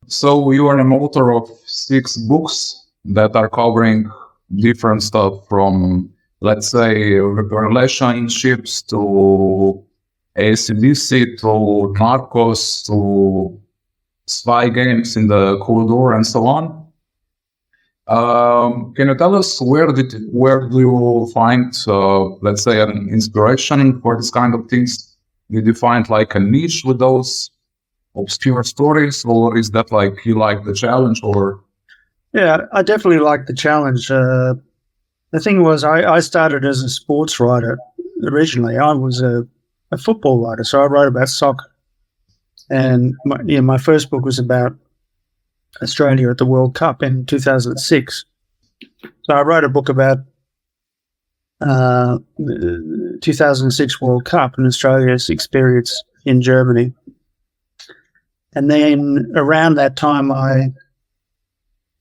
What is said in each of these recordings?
So you are an author of 6 books that are covering different stuff from, let's say, relationships to ACDC to Narcos to spy games in the Cold War and so on. Can you tell us where do you find, let's say, an inspiration for this kind of things? Did you find like a niche with those obscure stories, or is that like you like the challenge? Or yeah, I definitely like the challenge. The thing was, I started as a sports writer originally. I was a football writer, so I wrote about soccer, and my first book was about Australia at the World Cup in 2006. So I wrote a book about the 2006 World Cup and Australia's experience in Germany. And then around that time, I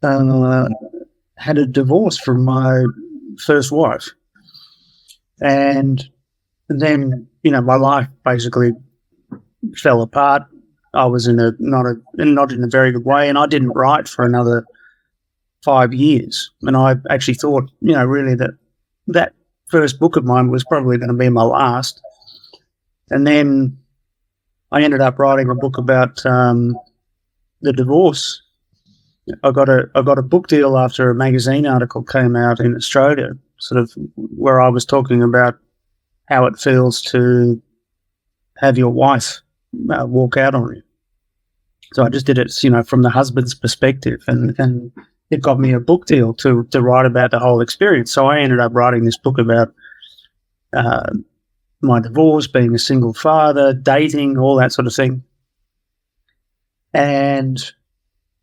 had a divorce from my first wife. And then, my life basically fell apart. I was not in a very good way, and I didn't write for another 5 years. And I actually thought, really that first book of mine was probably going to be my last. And then I ended up writing a book about the divorce. I got a book deal after a magazine article came out in Australia, sort of where I was talking about how it feels to have your wife walk out on you. So I just did it, from the husband's perspective, and it got me a book deal to write about the whole experience. So I ended up writing this book about my divorce, being a single father, dating, all that sort of thing. And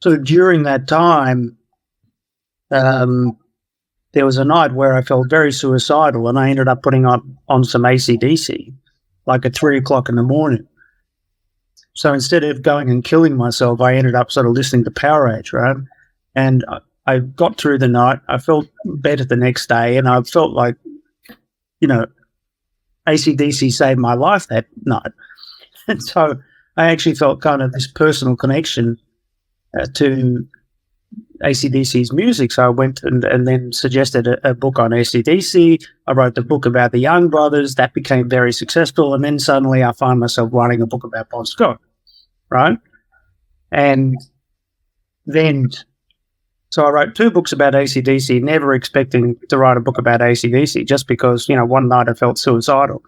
so during that time, there was a night where I felt very suicidal, and I ended up putting on some AC/DC, like at 3:00 in the morning. So instead of going and killing myself, I ended up sort of listening to Power Age, right? And I got through the night. I felt better the next day, and I felt like, AC/DC saved my life that night. And so I actually felt kind of this personal connection to AC/DC's music. So I went and then suggested a book on AC/DC. I wrote the book about the Young Brothers. That became very successful. And then suddenly I find myself writing a book about Bon Scott, right? And then, so I wrote 2 books about AC/DC, never expecting to write a book about AC/DC, just because, one night I felt suicidal.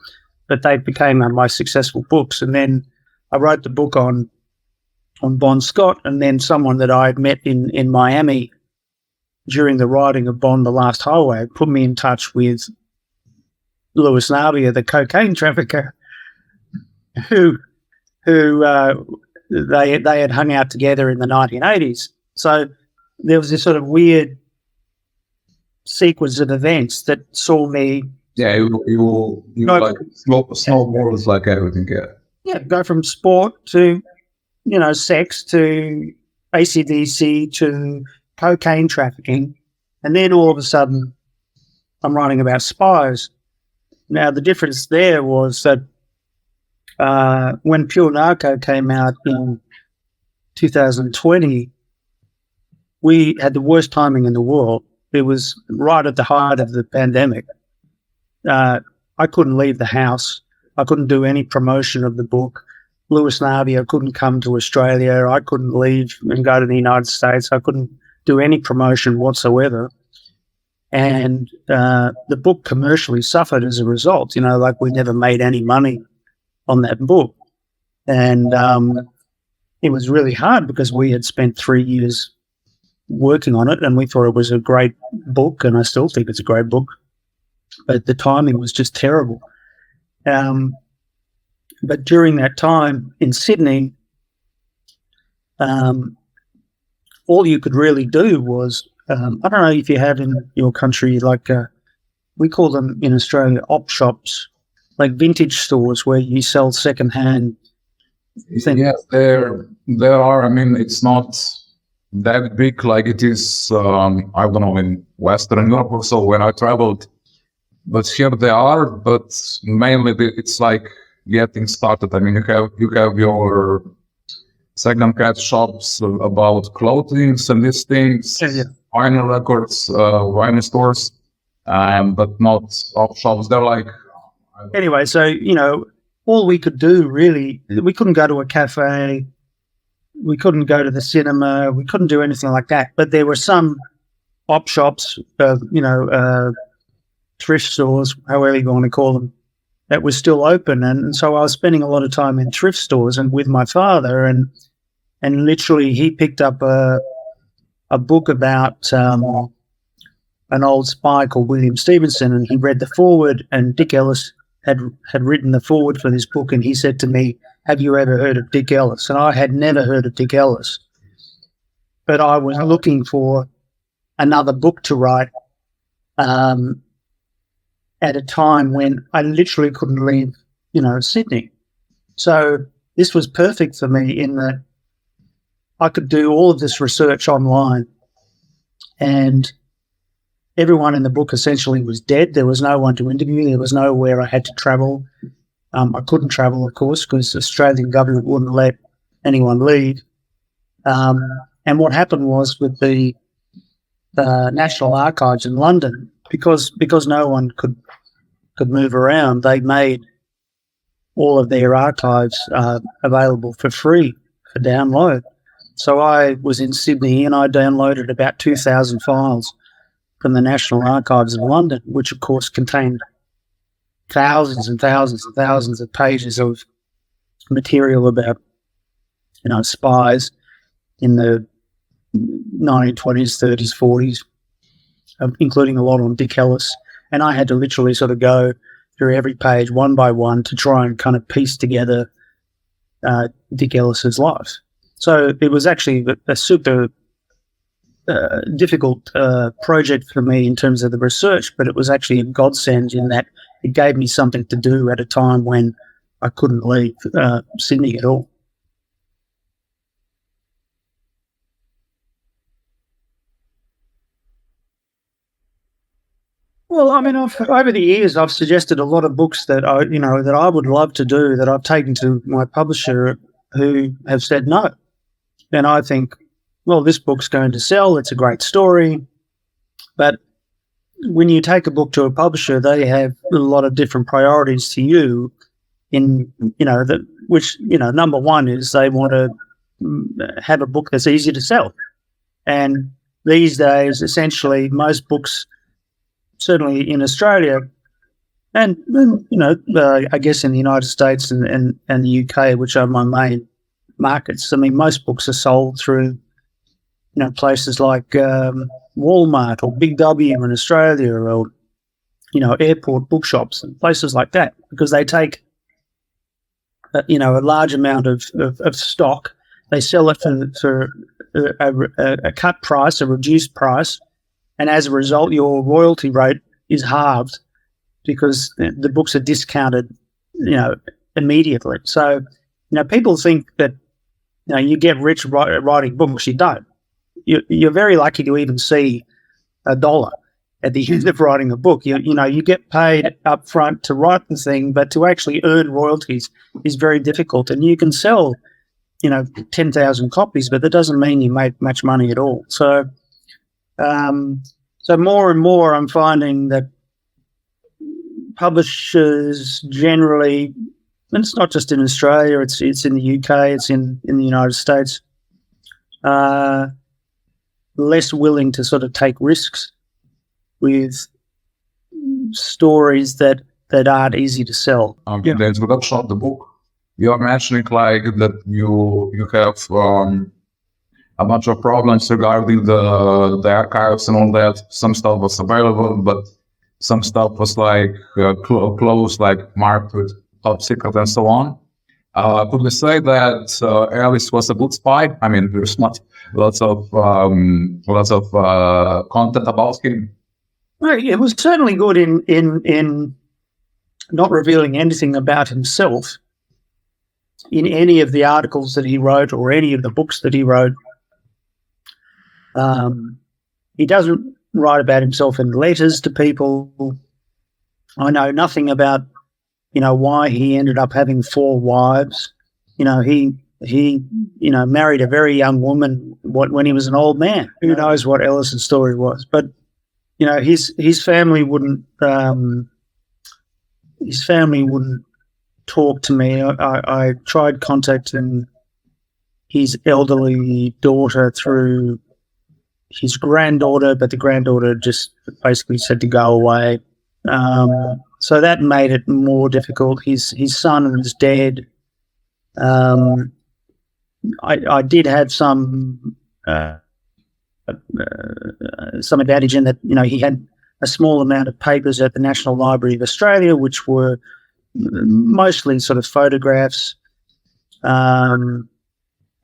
But they became my successful books. And then I wrote the book on Bon Scott, and then someone that I had met in Miami during the writing of Bon, the Last Highway, put me in touch with Louis Navia, the cocaine trafficker, who they had hung out together in the 1980s. So there was this sort of weird sequence of events that saw me. Yeah, you like snowballs like everything. Yeah, go from sport to sex to AC/DC to cocaine trafficking, and then all of a sudden, I'm writing about spies. Now the difference there was that when Pure Narco came out in 2020. We had the worst timing in the world. It was right at the height of the pandemic. I couldn't leave the house. I couldn't do any promotion of the book. Louis Navia couldn't come to Australia. I couldn't leave and go to the United States. I couldn't do any promotion whatsoever. And the book commercially suffered as a result. Like we never made any money on that book. And it was really hard because we had spent 3 years working on it, and we thought it was a great book, and I still think it's a great book, but the timing was just terrible. But during that time in Sydney, all you could really do was, I don't know if you have in your country, like we call them in Australia op shops, like vintage stores where you sell secondhand things. Yes, there are. I mean, it's not that big like it is, I don't know, in Western Europe or so when I traveled. But here they are, but mainly it's like getting started. I mean, you have your second-hand shops about clothing and these things, vinyl records, vinyl stores, but not op shops. They're like... Anyway, so, all we could do really, we couldn't go to a cafe, we couldn't go to the cinema, we couldn't do anything like that. But there were some op shops, thrift stores, however you want to call them, that was still open. And so I was spending a lot of time in thrift stores and with my father, and literally he picked up a book about an old spy called William Stevenson, and he read the foreword, and Dick Ellis had written the foreword for this book, and he said to me, "Have you ever heard of Dick Ellis?" And I had never heard of Dick Ellis, but I was looking for another book to write at a time when I literally couldn't leave, Sydney. So this was perfect for me in that I could do all of this research online, and everyone in the book essentially was dead. There was no one to interview. There was nowhere I had to travel. I couldn't travel, of course, because the Australian government wouldn't let anyone leave. And what happened was with the National Archives in London, because no one could move around, they made all of their archives available for free for download. So I was in Sydney and I downloaded about 2,000 files from the National Archives in London, which of course contained thousands and thousands and thousands of pages of material about, spies in the 1920s, 30s, 40s, including a lot on Dick Ellis. And I had to literally sort of go through every page one by one to try and kind of piece together Dick Ellis's life. So it was actually a super difficult project for me in terms of the research, but it was actually a godsend in that it gave me something to do at a time when I couldn't leave Sydney at all. Well, I mean, over the years, I've suggested a lot of books that I would love to do, that I've taken to my publisher, who have said no. And I think, well, this book's going to sell. It's a great story. But when you take a book to a publisher, they have a lot of different priorities to you number one is they want to have a book that's easy to sell. And these days, essentially, most books, certainly in Australia, and I guess in the United States and the UK, which are my main markets, I mean, most books are sold through places like Walmart or Big W in Australia, or airport bookshops and places like that, because they take a large amount of stock. They sell it for a cut price, a reduced price, and as a result, your royalty rate is halved because the books are discounted, immediately. So, people think that you get rich writing books. You don't. You're very lucky to even see $1 at the end of writing a book. You get paid up front to write the thing, but to actually earn royalties is very difficult. And you can sell, 10,000 copies, but that doesn't mean you make much money at all. So, so more and more I'm finding that publishers generally, and it's not just in Australia, it's in the UK, it's in the United States, less willing to sort of take risks with stories that aren't easy to sell. There's without shot the book. You're mentioning like that you have a bunch of problems regarding the archives and all that. Some stuff was available, but some stuff was like closed, like marked with top secret and so on. Could we say that Ellis was a good spy? I mean, there's not lots of content about him. Well, it was certainly good in not revealing anything about himself in any of the articles that he wrote or any of the books that he wrote. He doesn't write about himself in letters to people. I know nothing about, why he ended up having 4 wives. He he, married a very young woman when he was an old man. Who knows what Ellis's story was? But his family wouldn't. His family wouldn't talk to me. I tried contacting his elderly daughter through his granddaughter, but the granddaughter just basically said to go away. So that made it more difficult. His son was dead. I did have some advantage in that, he had a small amount of papers at the National Library of Australia, which were mostly sort of photographs.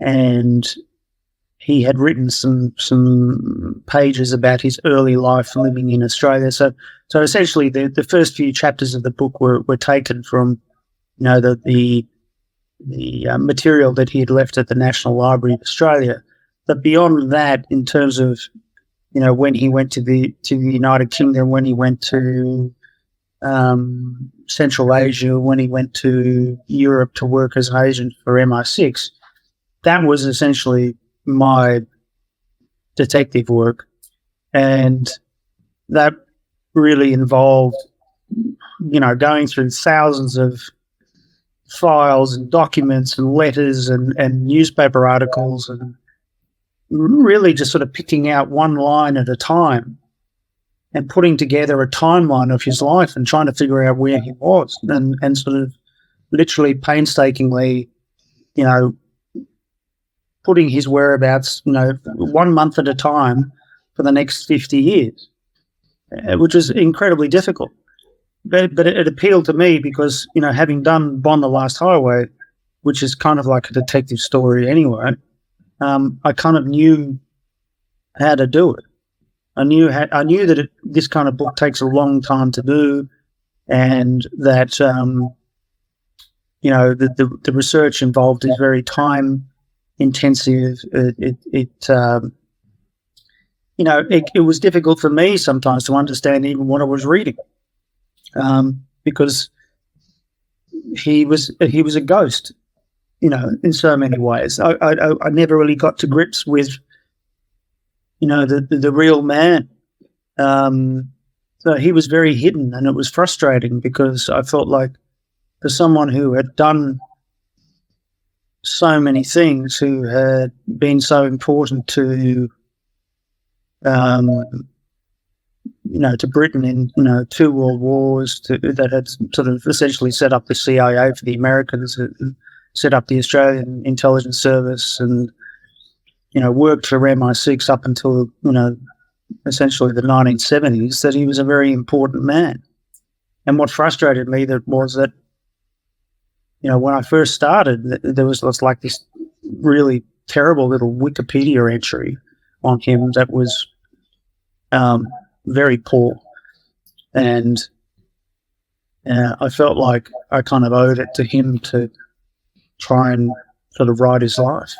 And he had written some pages about his early life living in Australia. So essentially the first few chapters of the book were taken from, the material that he had left at the National Library of Australia. But beyond that, in terms of, when he went to the United Kingdom, when he went to Central Asia, when he went to Europe to work as an agent for MI6, that was essentially my detective work. And that really involved, going through thousands of files and documents and letters and newspaper articles, and really just sort of picking out one line at a time and putting together a timeline of his life and trying to figure out where he was, and sort of literally painstakingly, putting his whereabouts, 1 month at a time for the next 50 years, which is incredibly difficult. But it appealed to me because, having done Bond: The Last Highway, which is kind of like a detective story anyway, I kind of knew how to do it. I knew that this kind of book takes a long time to do, and that the research involved is very time intensive. It was difficult for me sometimes to understand even what I was reading, because he was a ghost, in so many ways. I never really got to grips with, the real man. So he was very hidden, and it was frustrating because I felt like, for someone who had done so many things, who had been so important to, to Britain in, 2 world wars, that had sort of essentially set up the CIA for the Americans, set up the Australian intelligence service, and, worked for MI6 up until, essentially the 1970s, that he was a very important man. And what frustrated me was that, when I first started, there was like this really terrible little Wikipedia entry on him that was very poor. And I felt like I kind of owed it to him to try and sort of write his life.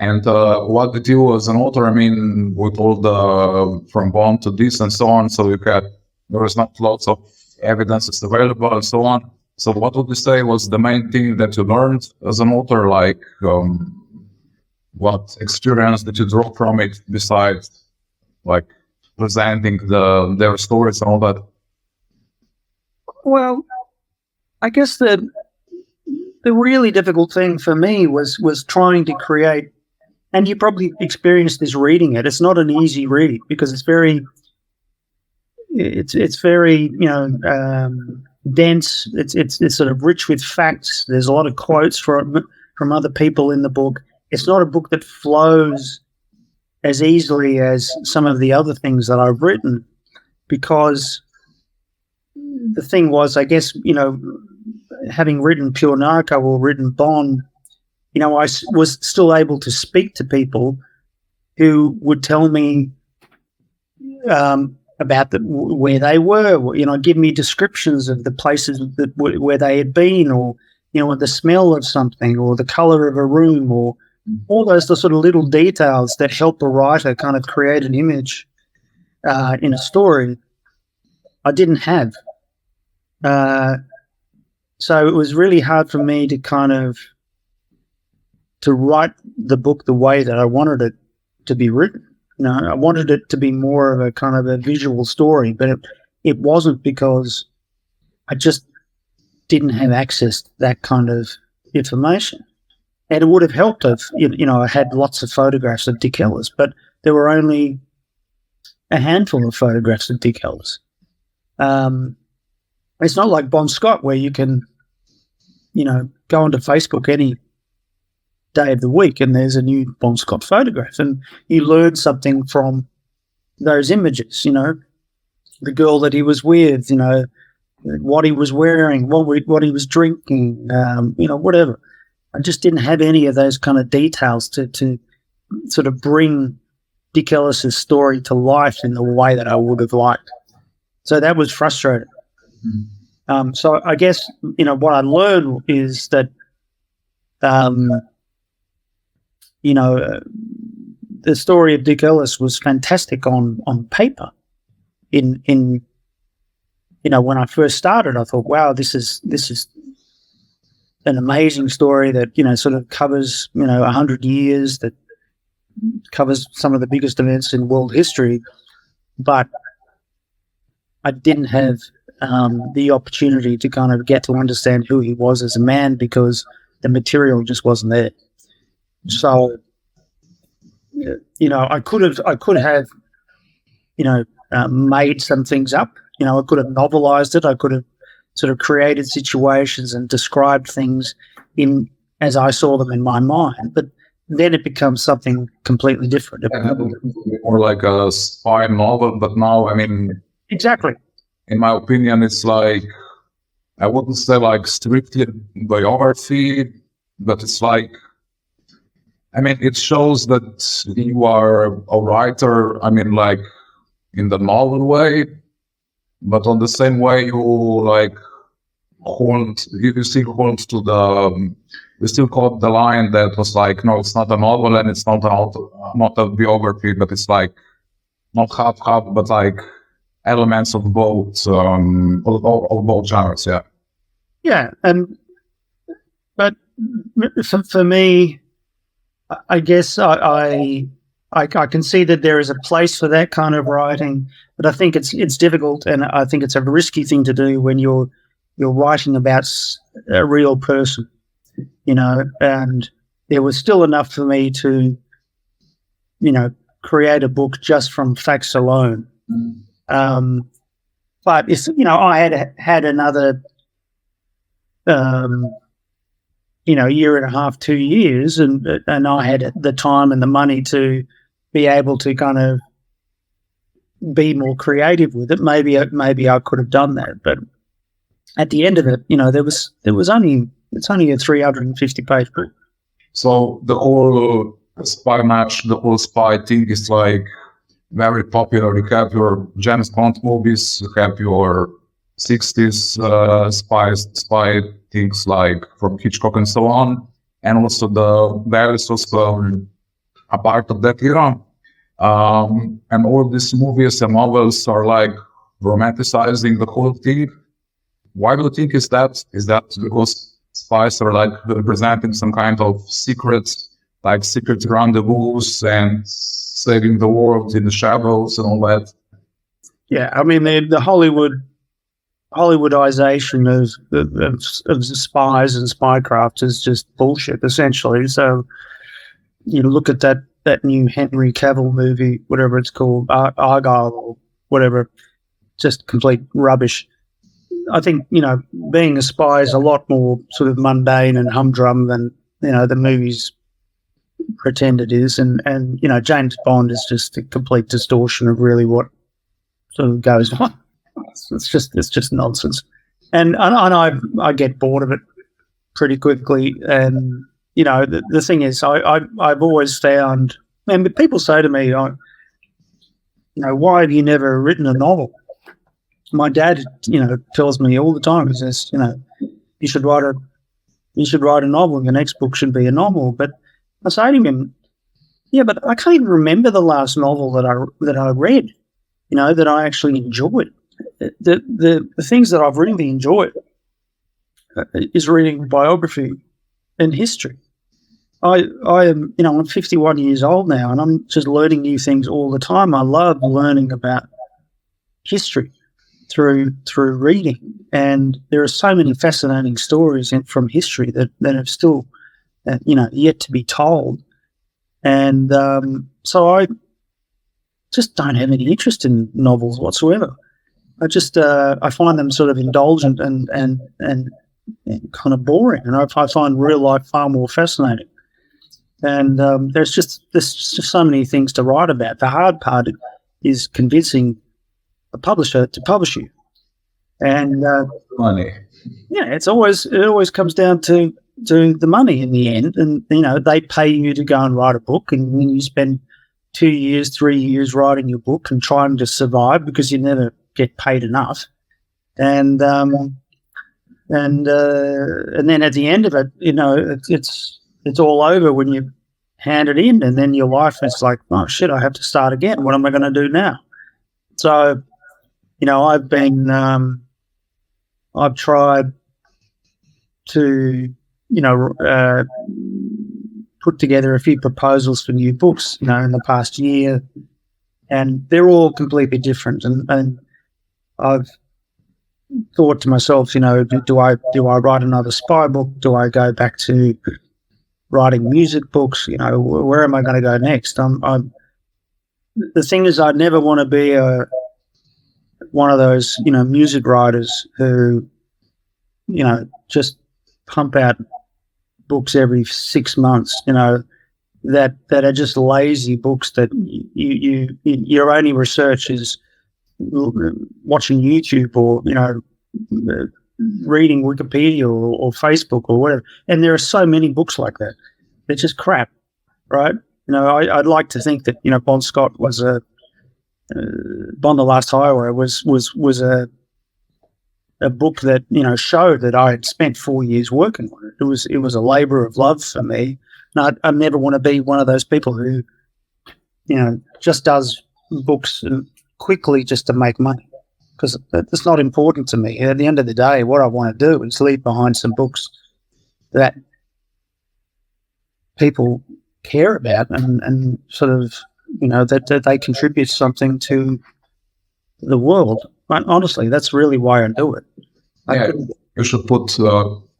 And what did you as an author, with all the, from Bond to this and so on, so there was not lots of evidences available and so on. So what would you say was the main thing that you learned as an author? Like, what experience did you draw from it besides, like, presenting their stories and all that? Well, I guess the really difficult thing for me was trying to create, and you probably experienced this reading it. It's not an easy read because it's very dense. It's sort of rich with facts. There's a lot of quotes from other people in the book. It's not a book that flows as easily as some of the other things that I've written, because the thing was, I guess, having written Pure Narco or written Bond, I was still able to speak to people who would tell me about where they were, give me descriptions of the places where they had been, or, the smell of something, or the color of a room, or all those sort of little details that help a writer kind of create an image in a story I didn't have. So it was really hard for me to kind of to write the book the way that I wanted it to be written. I wanted it to be more of a kind of a visual story, but it wasn't, because I just didn't have access to that kind of information. And it would have helped if, I had lots of photographs of Dick Ellis, but there were only a handful of photographs of Dick Ellis. It's not like Bon Scott, where you can, go onto Facebook any day of the week and there's a new Bon Scott photograph, and you learn something from those images, the girl that he was with, what he was wearing, what he was drinking, whatever. I just didn't have any of those kind of details to sort of bring Dick Ellis's story to life in the way that I would have liked. So that was frustrating. Mm-hmm. So I guess, what I learned is that, the story of Dick Ellis was fantastic on paper. When I first started, I thought, wow, this is an amazing story that, sort of covers, 100 years, that covers some of the biggest events in world history. But I didn't have the opportunity to kind of get to understand who he was as a man, because the material just wasn't there. So, I could have, made some things up. I could have novelized it. I could have sort of created situations and described things as I saw them in my mind. But then it becomes something completely different. More like a spy novel, but now, exactly. In my opinion, it's like, I wouldn't say like strictly biography, but it's like, it shows that you are a writer, like in the novel way, but on the same way you like you still hold to the, you still caught the line that was like, no, it's not a novel and it's not a biography, but it's like not half, but like elements of both, of both genres, yeah. Yeah, but for me, I guess I can see that there is a place for that kind of writing, but I think it's difficult, and I think it's a risky thing to do when you're writing about a real person, and there was still enough for me to, create a book just from facts alone. But if, I had another, year and a half, 2 years, and I had the time and the money to be able to kind of be more creative with it. Maybe I could have done that, but at the end of it, it's only a 350-page book. So the whole spy match, the whole spy thing is like very popular. You have your James Bond movies, you have your 60s spy things like from Hitchcock and so on, and also the Valis was a part of that era. And all these movies and novels are like romanticizing the whole thing. Why do you think is that? Is that because spies are like representing some kind of secret rendezvous and saving the world in the shadows and all that? Yeah, the Hollywoodization of spies and spycraft is just bullshit, essentially. So you look at that new Henry Cavill movie, whatever it's called, Argyle or whatever, just complete rubbish. I think, being a spy is a lot more sort of mundane and humdrum than, the movies pretend it is. And James Bond is just a complete distortion of really what sort of goes on. It's just nonsense. And I get bored of it pretty quickly. And, the thing is, I've always found, and people say to me, why have you never written a novel? My dad, tells me all the time, he says, you should write a novel, and the next book should be a novel. But I say to him, yeah, but I can't even remember the last novel that I read, that I actually enjoyed. The things that I've really enjoyed is reading biography and history. I am, I'm 51 years old now, and I'm just learning new things all the time. I love learning about history through reading, and there are so many fascinating stories from history that have still, yet to be told. And so I just don't have any interest in novels whatsoever. I just I find them sort of indulgent and kind of boring, and I find real life far more fascinating. And there's just so many things to write about. The hard part is convincing a publisher to publish you, and Money. Yeah, it always comes down to the money in the end. And they pay you to go and write a book, and when you spend 2 years, 3 years writing your book and trying to survive because you never get paid enough, and then at the end of it, it's all over when you hand it in, and then your life is like, oh shit, I have to start again. What am I going to do now? So, I've tried to, put together a few proposals for new books, in the past year, and they're all completely different. And I've thought to myself, do I write another spy book? Do I go back to writing music books? Where am I going to go next? The thing is, I never want to be one of those, music writers who, just pump out books every 6 months, that are just lazy books that your only research is watching YouTube or, reading Wikipedia or Facebook or whatever. And there are so many books like that. They're just crap, right? I'd like to think that, Bon Scott was Bon the Last Highway was a book that, showed that I had spent 4 years working on it. It was a labor of love for me. And I never want to be one of those people who, just does books quickly just to make money, because that's not important to me. At the end of the day, what I want to do is leave behind some books that people care about and sort of, that they contribute something to the world. But honestly, that's really why I do it. Yeah, you should put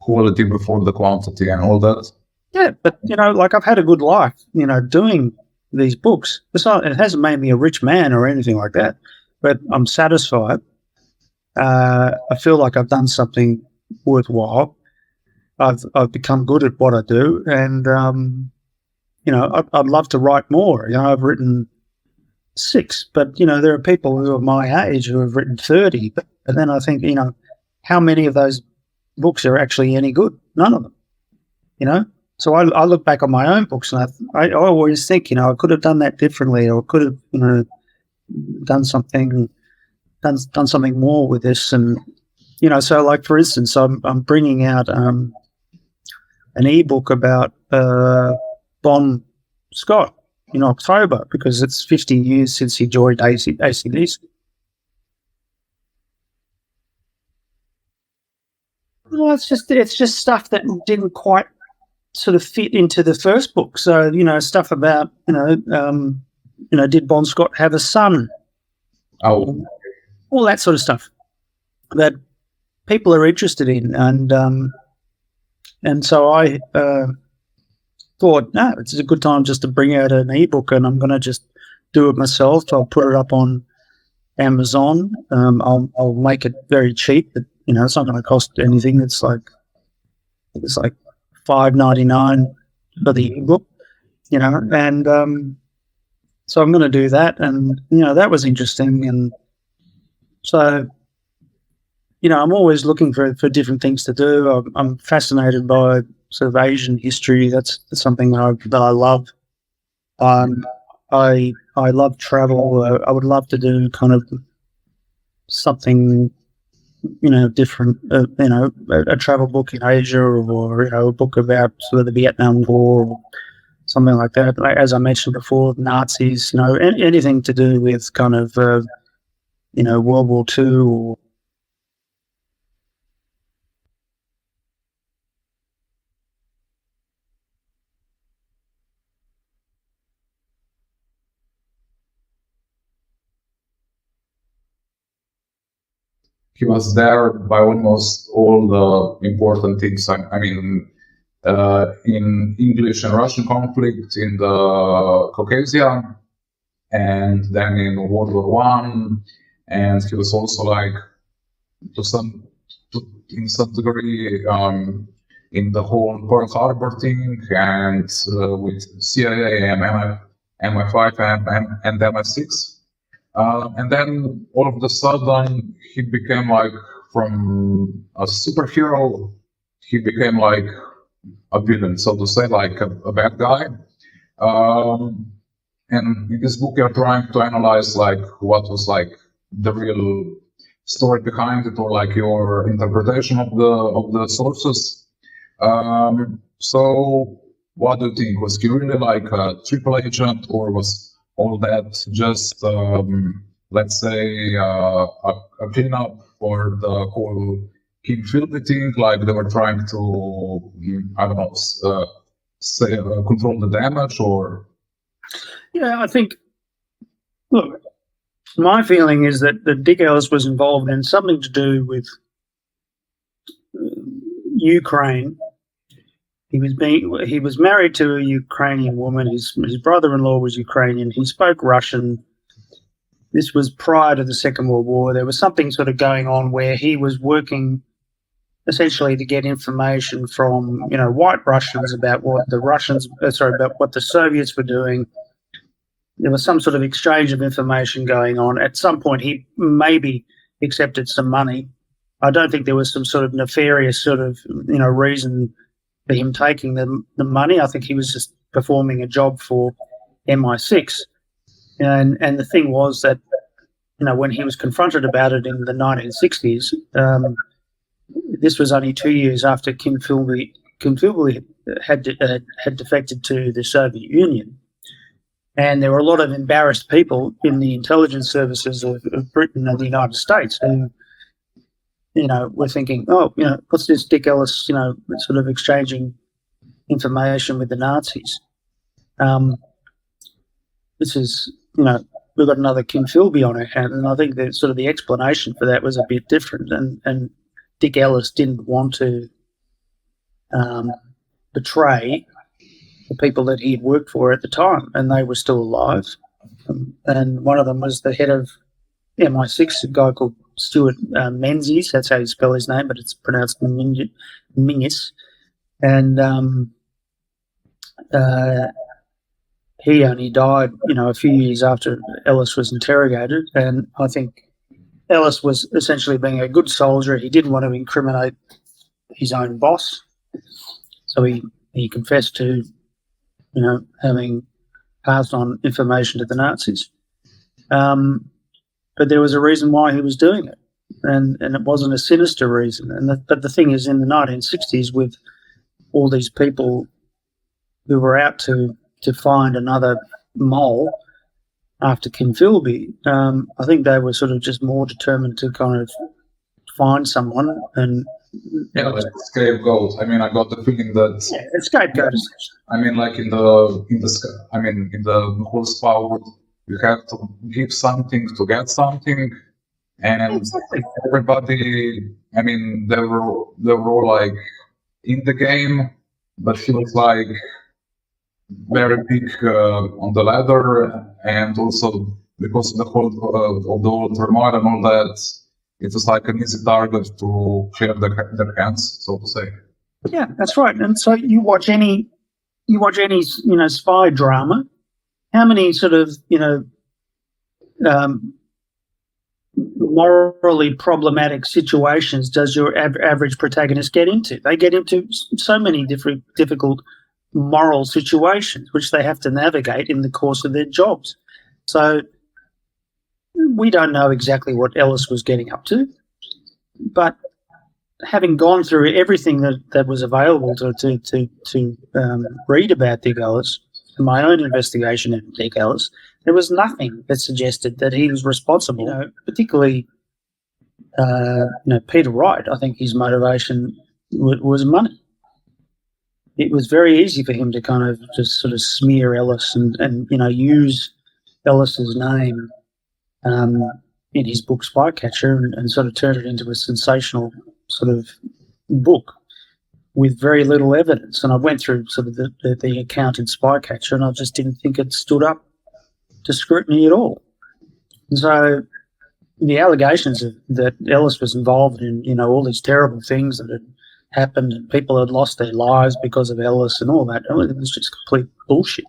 quality before the quantity and all that. Yeah, but, I've had a good life, doing these books. It hasn't made me a rich man or anything like that, but I'm satisfied. I feel like I've done something worthwhile. I've become good at what I do, and I'd love to write more. I've written 6, but there are people who are my age who have written 30. And then I think, how many of those books are actually any good? None of them. So I look back on my own books, and I always think, I could have done that differently, or could have, done something more with this. And so, like, for instance, I'm bringing out an ebook about Bon Scott in October, because it's 50 years since he joined ACDC. Well, it's just stuff that didn't quite sort of fit into the first book. So, stuff about, did Bon Scott have a son? Oh. All that sort of stuff that people are interested in. And so I thought, no, it's a good time just to bring out an ebook, and I'm going to just do it myself. I'll put it up on Amazon. I'll make it very cheap, but it's not going to cost anything. It's like $5.99 for the ebook, and so I'm going to do that, and that was interesting. And so I'm always looking for different things to do. I'm fascinated by sort of Asian history. That's something that I love. I love travel. I would love to do kind of something, different. A travel book in Asia, or a book about sort of the Vietnam War, or something like that. Like, as I mentioned before, Nazis. Anything to do with kind of World War II or. he was there by almost all the important things. I mean, in English and Russian conflict, in the Caucasia, and then in World War One, and he was also like in some degree in the whole Pearl Harbor thing, and with CIA and MI5 and MI6. And then all of a sudden, he became like, from a superhero, he became like a villain, so to say, like a bad guy. And in this book, you're trying to analyze like what was like the real story behind it, or like your interpretation of the sources. So, what do you think? Was he really like a triple agent, or was all that just, let's say, a cleanup for the whole King Philby thing? Like they were trying to, I don't know, control the damage, or? Yeah, I think, look, my feeling is that Dick Ellis was involved in something to do with Ukraine. He was married to a Ukrainian woman. His brother-in-law was Ukrainian. He spoke Russian. This was prior to the Second World War. There was something sort of going on where he was working essentially to get information from, white Russians about what the Soviets were doing. There was some sort of exchange of information going on. At some point, he maybe accepted some money. I don't think there was some sort of nefarious sort of, reason for him taking the money. I think he was just performing a job for MI6. And the thing was that, when he was confronted about it in the 1960s, this was only 2 years after Kim Philby had defected to the Soviet Union. And there were a lot of embarrassed people in the intelligence services of Britain and the United States who, were thinking, what's this Dick Ellis, sort of exchanging information with the Nazis? This is, we've got another Kim Philby on our hand, and I think that sort of the explanation for that was a bit different. And Dick Ellis didn't want to betray the people that he had worked for at the time, and they were still alive. And one of them was the head of MI6, a guy called Stuart Menzies. That's how you spell his name, but it's pronounced Mingus. And he only died, a few years after Ellis was interrogated. And I think Ellis was essentially being a good soldier. He didn't want to incriminate his own boss, so he confessed to having passed on information to the Nazis. But there was a reason why he was doing it, and it wasn't a sinister reason. But the thing is, in the 1960s, with all these people who were out to find another mole after Kim Philby, I think they were sort of just more determined to kind of find someone and like scapegoat. I mean, I got the feeling that a scapegoat. I mean, like in the whole sport, you have to give something to get something, and everybody. I mean, they were all like in the game, but he was like very big on the ladder, and also because of the whole turmoil and all that, it was like an easy target to clear their hands, so to say. Yeah, that's right. And so you watch any spy drama, how many sort of morally problematic situations does your average protagonist get into? They get into so many difficult moral situations which they have to navigate in the course of their jobs. So we don't know exactly what Ellis was getting up to, but having gone through everything that was available to read about Dick Ellis, in my own investigation into Dick Ellis, there was nothing that suggested that he was responsible. Particularly, Peter Wright. I think his motivation was money. It was very easy for him to kind of just sort of smear Ellis and use Ellis's name in his book Spycatcher and sort of turned it into a sensational sort of book with very little evidence. And I went through sort of the account in Spycatcher, and I just didn't think it stood up to scrutiny at all. And so the allegations that Ellis was involved in, you know, all these terrible things that had happened and people had lost their lives because of Ellis and all that, it was just complete bullshit.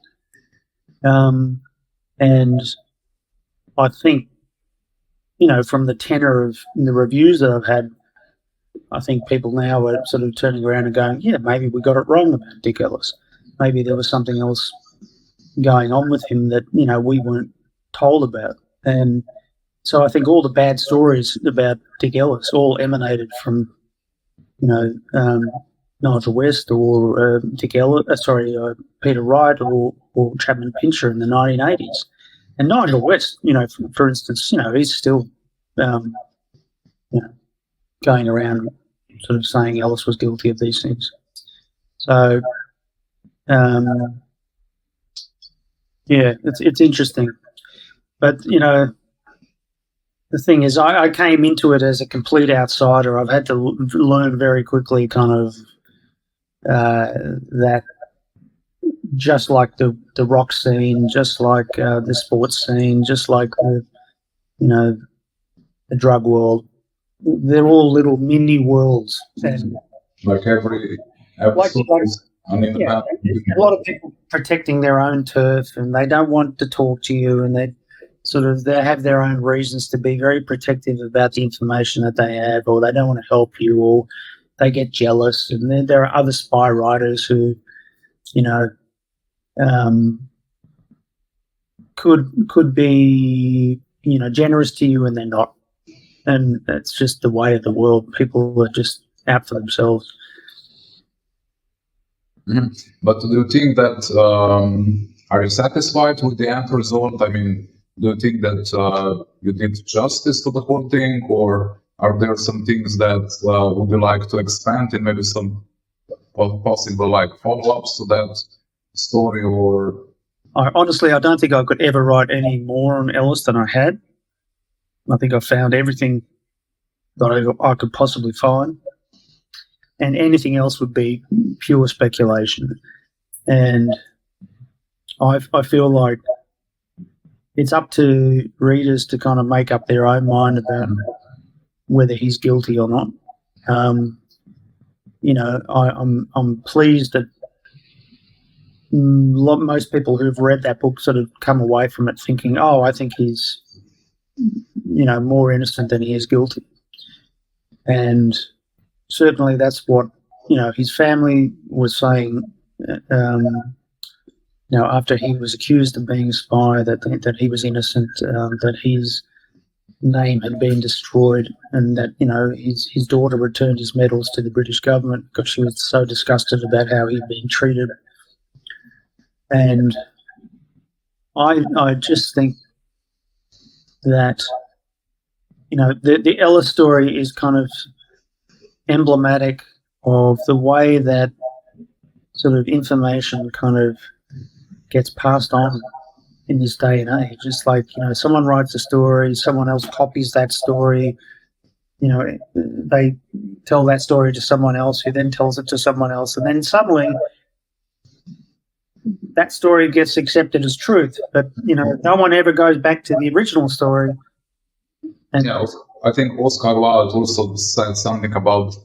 And I think, you know, from the tenor of the reviews that I've had, I think people now are sort of turning around and going, yeah, maybe we got it wrong about Dick Ellis. Maybe there was something else going on with him that, you know, we weren't told about. And so I think all the bad stories about Dick Ellis all emanated from, you know, Nigel West or Peter Wright or Chapman Pincher in the 1980s. And Nigel West, you know, for instance, you know, he's still, you know, going around sort of saying Ellis was guilty of these things. So, yeah, it's interesting. But, you know, the thing is, I came into it as a complete outsider. I've had to learn very quickly kind of that just like the rock scene, just like the sports scene, just like the, you know, the drug world, they're all little mini worlds. And like every episode yeah, a lot of people protecting their own turf, and they don't want to talk to you, and they have their own reasons to be very protective about the information that they have, or they don't want to help you, or they get jealous. And then there are other spy writers who, you know, could be, you know, generous to you, and they're not. And that's just the way of the world. People are just out for themselves. Mm-hmm. But do you think that are you satisfied with the end result? I mean, do you think that you did justice to the whole thing, or are there some things that would you like to expand in, maybe some possible like follow-ups to that story? Or honestly, I don't think I could ever write any more on Ellis than I had. I think I found everything that I could possibly find, and anything else would be pure speculation. And I feel like it's up to readers to kind of make up their own mind about whether he's guilty or not. You know, I'm pleased that most people who've read that book sort of come away from it thinking, oh, I think he's, you know, more innocent than he is guilty. And certainly that's what, you know, his family was saying, you know, after he was accused of being a spy, that he was innocent, that his name had been destroyed, and that, you know, his daughter returned his medals to the British government because she was so disgusted about how he'd been treated. And I just think that, you know, the Ellis story is kind of emblematic of the way that sort of information kind of gets passed on in this day and age. It's like, you know, someone writes a story, someone else copies that story, you know, they tell that story to someone else who then tells it to someone else, and then suddenly that story gets accepted as truth. But, you know, no one ever goes back to the original story. And yeah, I think Oscar Wilde also said something about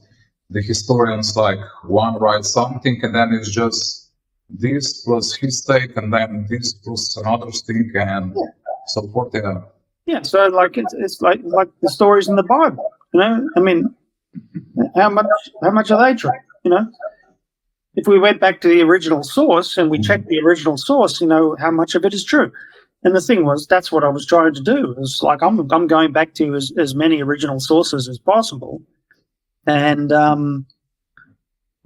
the historians, like one writes something and then it's just this plus his take and then this plus another thing and so forth. Yeah, so like it's like the stories in the Bible, you know. I mean, how much are they true? You know, if we went back to the original source and we checked the original source, you know, how much of it is true? And the thing was, that's what I was trying to do. It was like I'm going back to as many original sources as possible, and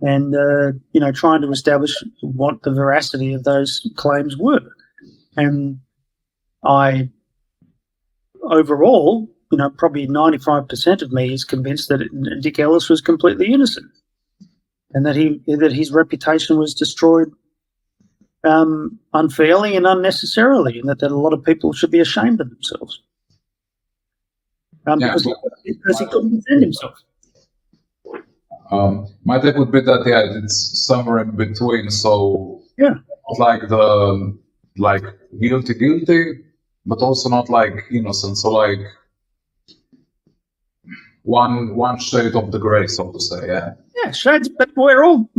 you know, trying to establish what the veracity of those claims were. And I, overall, you know, probably 95% of me is convinced that Dick Ellis was completely innocent, and that his reputation was destroyed unfairly and unnecessarily, and that a lot of people should be ashamed of themselves. Yeah. because he couldn't defend himself. My take would be that it's somewhere in between. So Yeah. like the guilty, but also not like innocent. So like one shade of the gray, so to say. Yeah. Yeah, shades, but we're all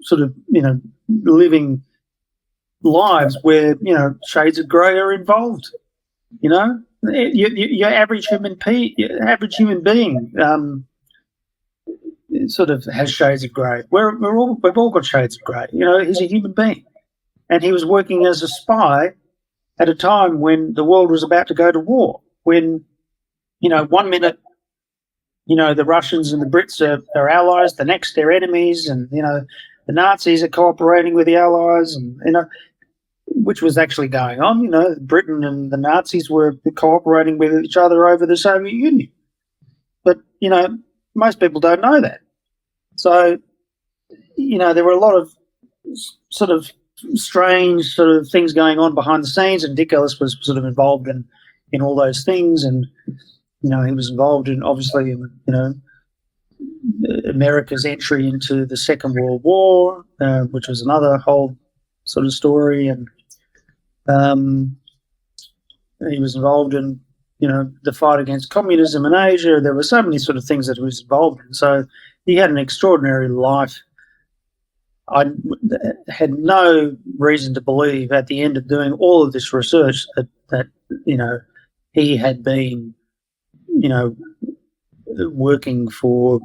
sort of living lives where shades of grey are involved. Your average human being sort of has shades of grey. We've all got shades of grey. He's a human being, and he was working as a spy at a time when the world was about to go to war. When 1 minute the Russians and the Brits are allies, the next they're enemies, and the Nazis are cooperating with the Allies, and which was actually going on. Britain and the Nazis were cooperating with each other over the Soviet Union. But, most people don't know that. So, there were a lot of sort of strange sort of things going on behind the scenes, and Dick Ellis was sort of involved in all those things, and, he was involved in, obviously, America's entry into the Second World War, which was another whole sort of story, and he was involved in, the fight against communism in Asia. There were so many sort of things that he was involved in. So he had an extraordinary life. I had no reason to believe at the end of doing all of this research that he had been, working for,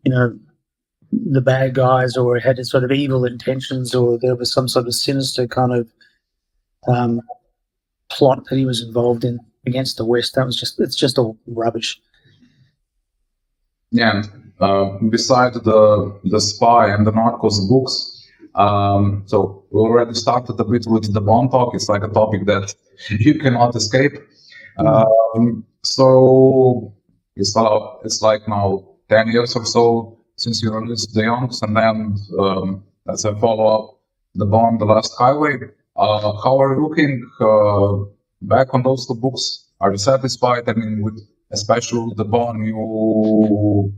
the bad guys, or had sort of evil intentions, or there was some sort of sinister kind of plot that he was involved in against the West. It's just all rubbish. Yeah. Besides the spy and the Narcos books, so we already started a bit with the Bond talk. It's like a topic that you cannot escape. So it's like now 10 years or so since you released The Youngs, and then as a follow-up, The Bond, The Last Highway. How are you looking back on those two books? Are you satisfied? I mean, especially with The Bond, you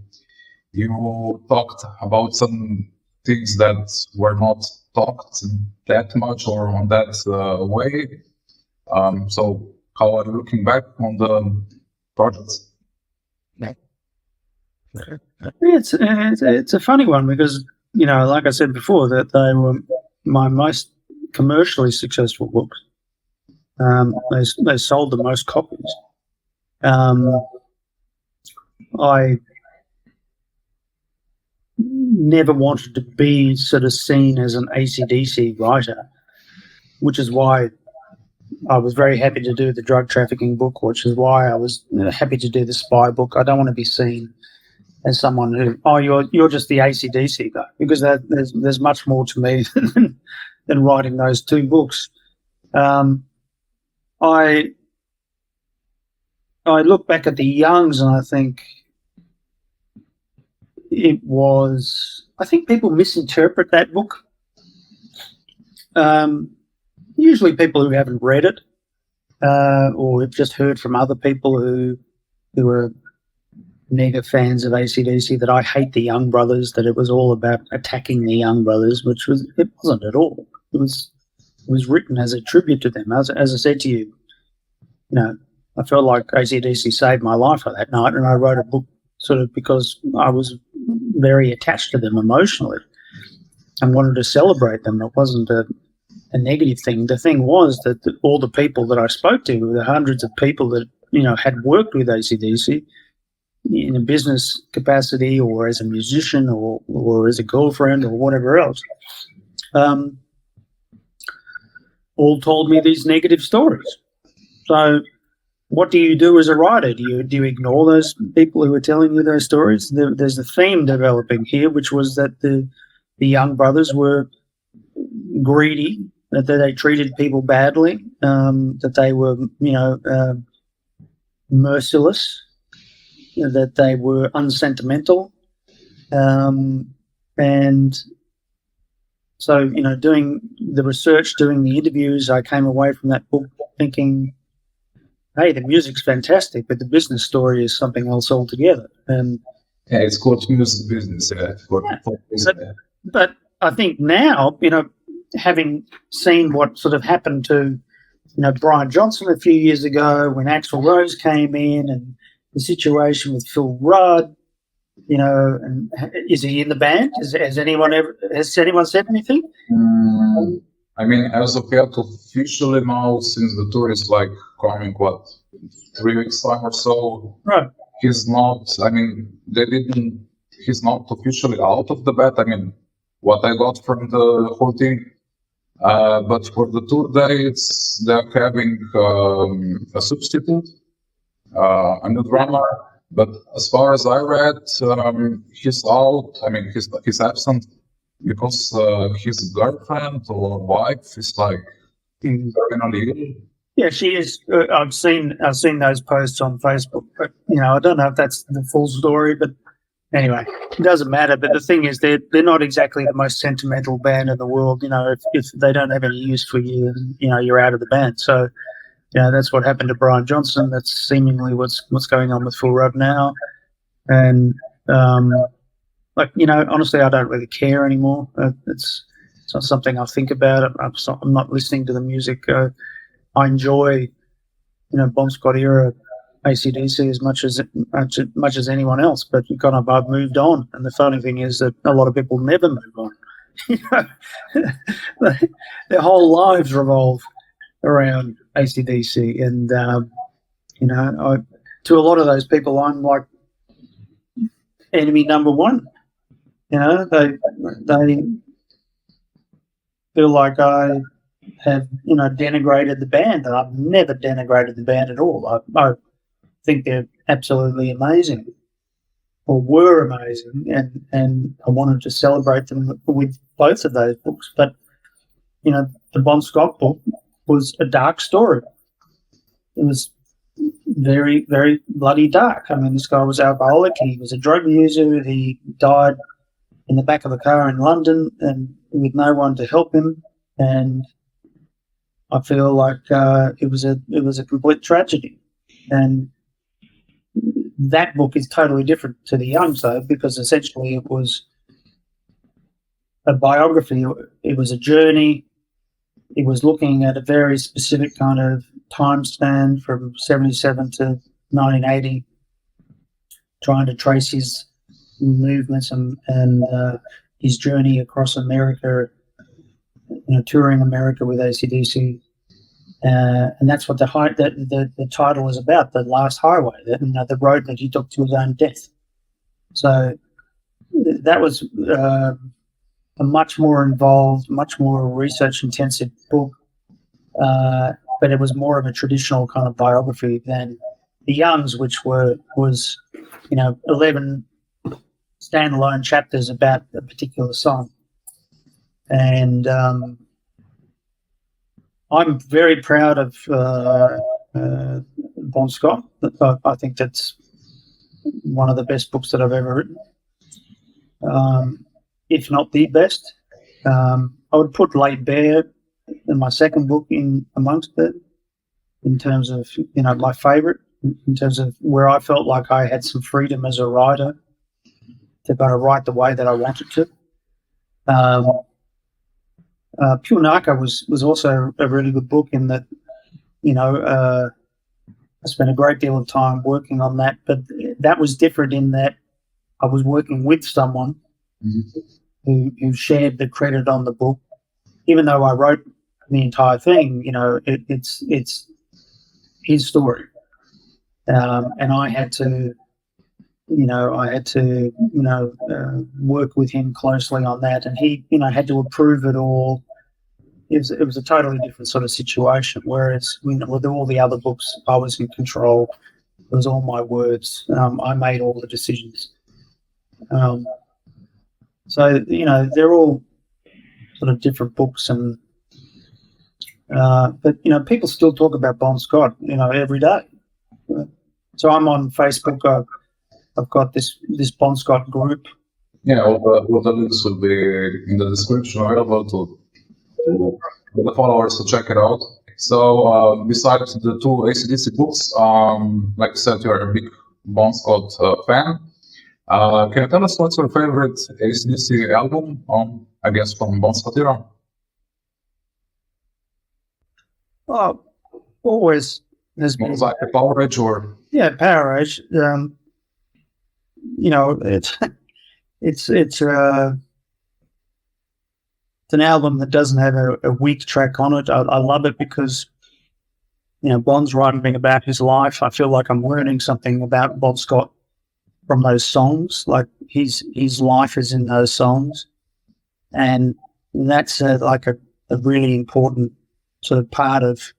talked about some things that were not talked that much or on that way. So how are you looking back on the projects? It's a funny one because, like I said before, that they were my most commercially successful books. They sold the most copies. I never wanted to be sort of seen as an AC/DC writer, which is why I was very happy to do the drug trafficking book, which is why I was happy to do the spy book. I don't want to be seen as someone who, you're just the AC/DC guy, because there's much more to me than writing those two books. I look back at the Youngs and I think I think people misinterpret that book. Usually people who haven't read it or have just heard from other people who are mega fans of AC/DC that I hate the Young Brothers, that it was all about attacking the Young Brothers, it wasn't at all. It was written as a tribute to them. As I said to you, I felt like AC/DC saved my life on that night, and I wrote a book sort of because I was very attached to them emotionally and wanted to celebrate them. It wasn't a negative thing. The thing was that all the people that I spoke to, the hundreds of people that had worked with AC/DC in a business capacity or as a musician or as a girlfriend or whatever else, all told me these negative stories. So what do you do as a writer? Do you ignore those people who are telling you those stories? There's a theme developing here, which was that the Young Brothers were greedy, that they treated people badly, that they were, merciless, that they were unsentimental. And so, doing the research, doing the interviews, I came away from that book thinking, hey, the music's fantastic, but the business story is something else altogether. And it's called music business. But I think now, having seen what sort of happened to, Brian Johnson a few years ago when Axl Rose came in, and the situation with Phil Rudd, and is he in the band? Has anyone said anything? I mean, as of yet, officially now, since the tour is like coming, 3 weeks time or so, right? He's not, he's not officially out of the band. I mean, what I got from the whole thing. But for the tour dates, they're having a substitute, a new drummer. But as far as I read, he's out. I mean, he's absent because his girlfriend or wife is like terminally ill. Yeah, she is. I've seen those posts on Facebook, but I don't know if that's the full story. But anyway, it doesn't matter. But the thing is, they're not exactly the most sentimental band in the world. If they don't have any use for you, you're out of the band. So, that's what happened to Brian Johnson. That's seemingly what's going on with Phil Rudd now. And honestly, I don't really care anymore. It's not something I think about. I'm not listening to the music. I enjoy, Bon Scott era AC/DC as much as anyone else, but I've moved on. And the funny thing is that a lot of people never move on. Their whole lives revolve around AC/DC, and to a lot of those people, I'm like enemy number one. They feel like I have denigrated the band, and I've never denigrated the band at all. I think they're absolutely amazing, or were amazing, and I wanted to celebrate them with both of those books. But the Bon Scott book was a dark story. It was very, very bloody dark. I mean, this guy was alcoholic. He was a drug user. He died in the back of a car in London, and with no one to help him. And I feel like it was a complete tragedy. And that book is totally different to the Youngs, though, because essentially it was a biography. It was a journey. It was looking at a very specific kind of time span from 1977 to 1980, trying to trace his movements and his journey across America, touring America with AC/DC. And that's what the title is about, The Last Highway, the road that he took to his own death. So that was a much more involved, much more research-intensive book, but it was more of a traditional kind of biography than the Youngs, which was 11 standalone chapters about a particular song. And I'm very proud of Bon Scott. I think that's one of the best books that I've ever written, if not the best. I would put Laid Bare in my second book in amongst it, in terms of my favourite, in terms of where I felt like I had some freedom as a writer to kind of write the way that I wanted to. Pure Narco was also a really good book in that, I spent a great deal of time working on that, but that was different in that I was working with someone who shared the credit on the book. Even though I wrote the entire thing, it's his story, and I had to work with him closely on that, and he, had to approve it all. It was a totally different sort of situation. Whereas, with all the other books, I was in control. It was all my words. I made all the decisions. So they're all sort of different books, and but people still talk about Bon Scott, every day. So I'm on Facebook. I've got this Bon Scott group. Yeah, all the links will be in the description available to the followers to check it out. So besides the two AC/DC books, like I said, you're a big Bon Scott fan. Can you tell us what's your favorite AC/DC album? I guess from Bon Scott era. Oh, always there's been Like a Power Age or Power Age. It's an album that doesn't have a weak track on it. I love it because, Bon's writing about his life. I feel like I'm learning something about Bon Scott from those songs. Like his life is in those songs. And that's a really important sort of part of,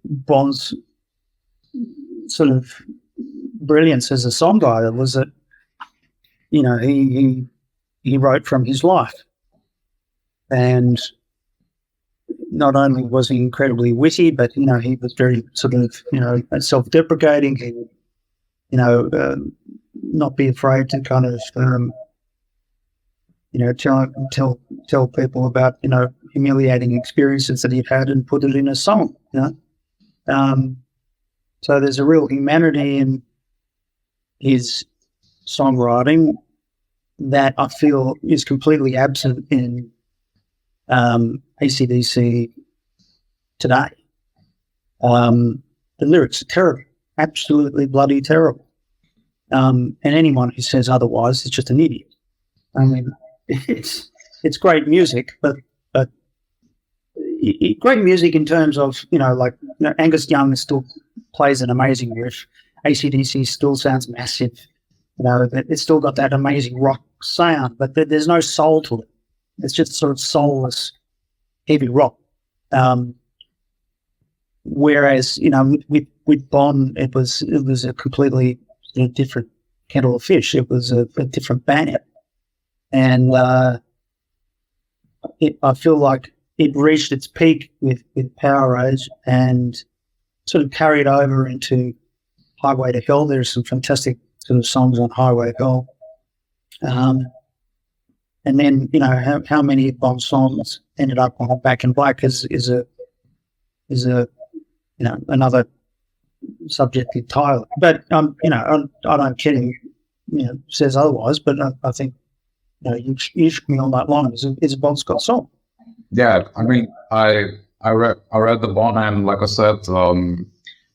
Bon's sort of brilliance as a songwriter was that, he wrote from his life. And not only was he incredibly witty, but, he was very sort of, self-deprecating. He would, not be afraid to kind of, tell people about, humiliating experiences that he'd had and put it in a song, So there's a real humanity in his songwriting that I feel is completely absent in AC/DC today. The lyrics are terrible, absolutely bloody terrible. And anyone who says otherwise is just an idiot. I mean, it's great music, but great music in terms of, Angus Young still plays an amazing riff. AC/DC still sounds massive. It's still got that amazing rock sound, but there's no soul to it. It's just sort of soulless, heavy rock. Whereas, with Bon, it was a completely different kettle of fish. It was a different band. And I feel like it reached its peak with Power Age and sort of carried over into Highway to Hell. There's some fantastic sort of songs on Highway to Hell. And then, how many Bon songs ended up on Back in Black is another subject entirely. But, I don't care who, says otherwise, but I think, you shook me all night long. It's a Bon Scott song. Yeah, I mean, I read the Bon, and like I said,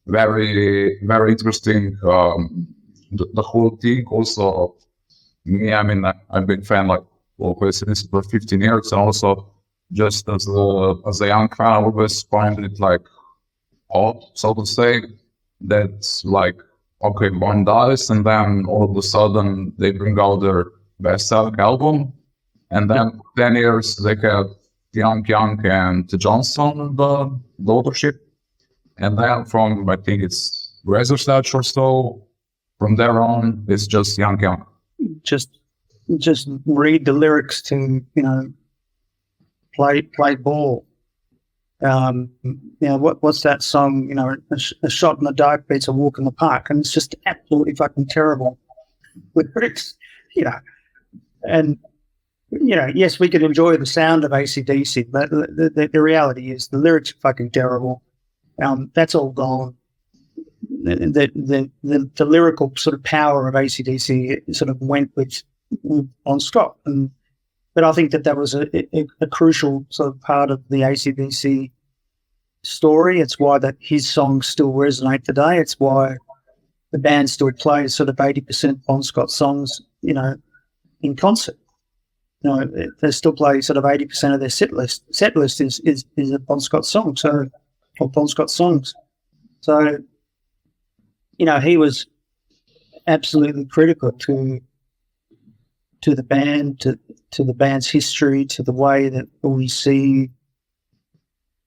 very, very interesting. The whole thing also, me, I mean, I've been a fan of AC/DC for 15 years, and also just as a young fan, I always find it odd, so to say, that okay, Bon dies, and then all of a sudden they bring out their best-selling album, and then 10 years they have Young and Johnson the authorship, and then from, I think it's Razor's Edge or so, from there on it's just Young. Just read the lyrics to play ball. What's that song? A shot in the dark beats a walk in the park, and it's just absolutely fucking terrible lyrics. And yes, we could enjoy the sound of AC/DC, but the reality is the lyrics are fucking terrible. That's all gone. The lyrical sort of power of AC/DC sort of went with Bon Scott, but I think that was a crucial sort of part of the AC/DC story. It's why that his songs still resonate today. It's why the band still plays sort of 80% Bon Scott songs, in concert. They still play sort of 80% of their set list. Set list is a Bon Scott song, or Bon Scott songs. So, he was absolutely critical to the band, to the band's history, to the way that we see,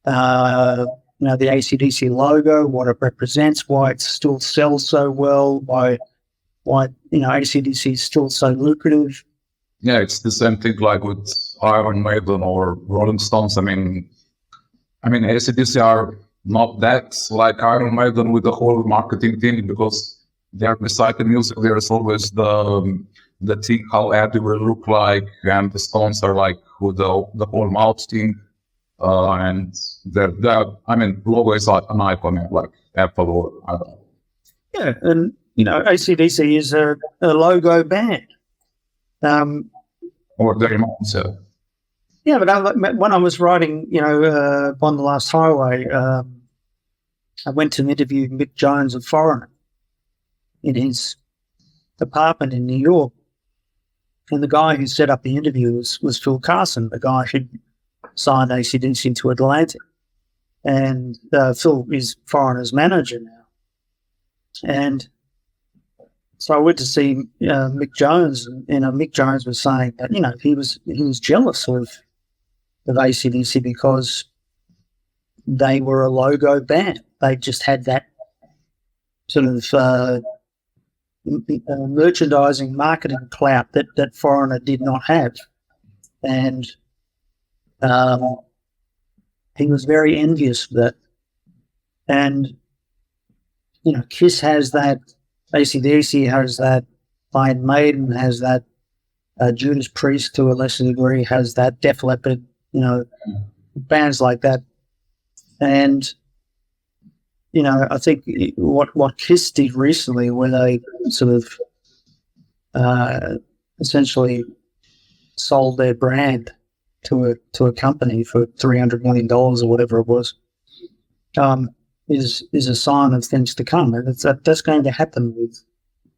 the AC/DC logo, what it represents, why it still sells so well, why AC/DC is still so lucrative. Yeah, it's the same thing like with Iron Maiden or Rolling Stones. I mean, AC/DC are not that like Iron Maiden with the whole marketing thing, because they're beside the music. There's always the thing how Eddie will look like, and the Stones are like with the whole mouth thing. and the I mean, logo is like an icon, like Apple or I don't know. Yeah, and AC/DC is a logo band. Or the remote, so. Yeah, but when I was writing, On the Last Highway, I went to interview Mick Jones of Foreigner in his apartment in New York. And the guy who set up the interview was Phil Carson, the guy who signed AC/DC to Atlantic. And Phil is Foreigner's manager now. And so I went to see Mick Jones, and Mick Jones was saying that, he was jealous of AC/DC because they were a logo band. They just had that sort of merchandising, marketing clout that Foreigner did not have. And he was very envious of that. And, Kiss has that, AC/DC has that, Iron Maiden has that, Judas Priest to a lesser degree has that, Def Leppard, bands like that. And, I think what Kiss did recently, where they sort of essentially sold their brand to a company for $300 million or whatever it was, is a sign of things to come, and that's going to happen with.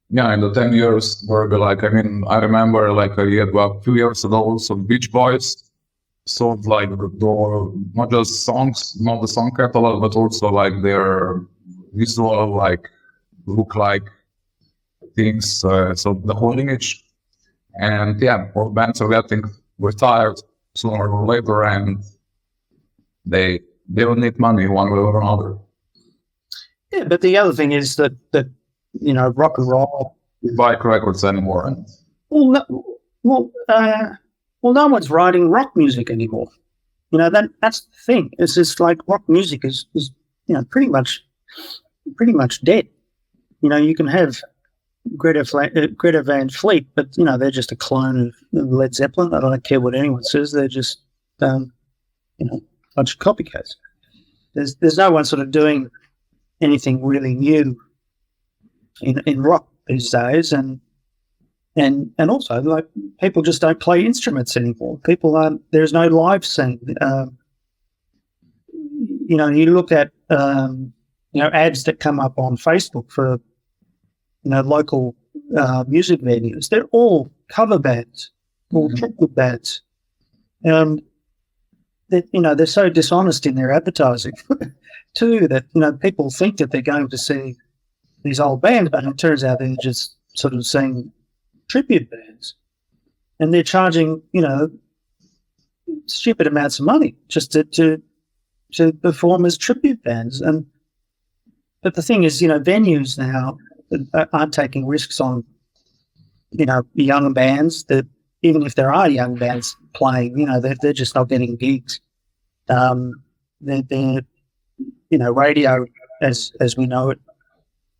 Yeah, in the 10 years were like, I mean, I remember like a year, about 2 years ago, some Beach Boys sold like not just songs, not the song catalog, but also like their visual, like look like things, so the whole image. And yeah, all bands are getting retired sooner or later, and they will need money one way or another. Yeah, but the other thing is that rock and roll. You buy records anymore. And... Well, no one's writing rock music anymore. That's the thing. It's just like rock music is pretty much dead. You can have Greta Van Fleet, but they're just a clone of Led Zeppelin. I don't care what anyone says. They're just a bunch of copycats. There's no one sort of doing anything really new in rock these days, and also like people just don't play instruments anymore. There's no live scene. You look at ads that come up on Facebook for local music venues. They're all cover bands, all tribute bands, and they're so dishonest in their advertising too that people think that they're going to see these old bands, but it turns out they're just sort of seeing tribute bands, and they're charging stupid amounts of money just to perform as tribute bands. But the thing is, venues now aren't taking risks on young bands. That even if there are young bands playing, they're just not getting gigs. They're radio as we know it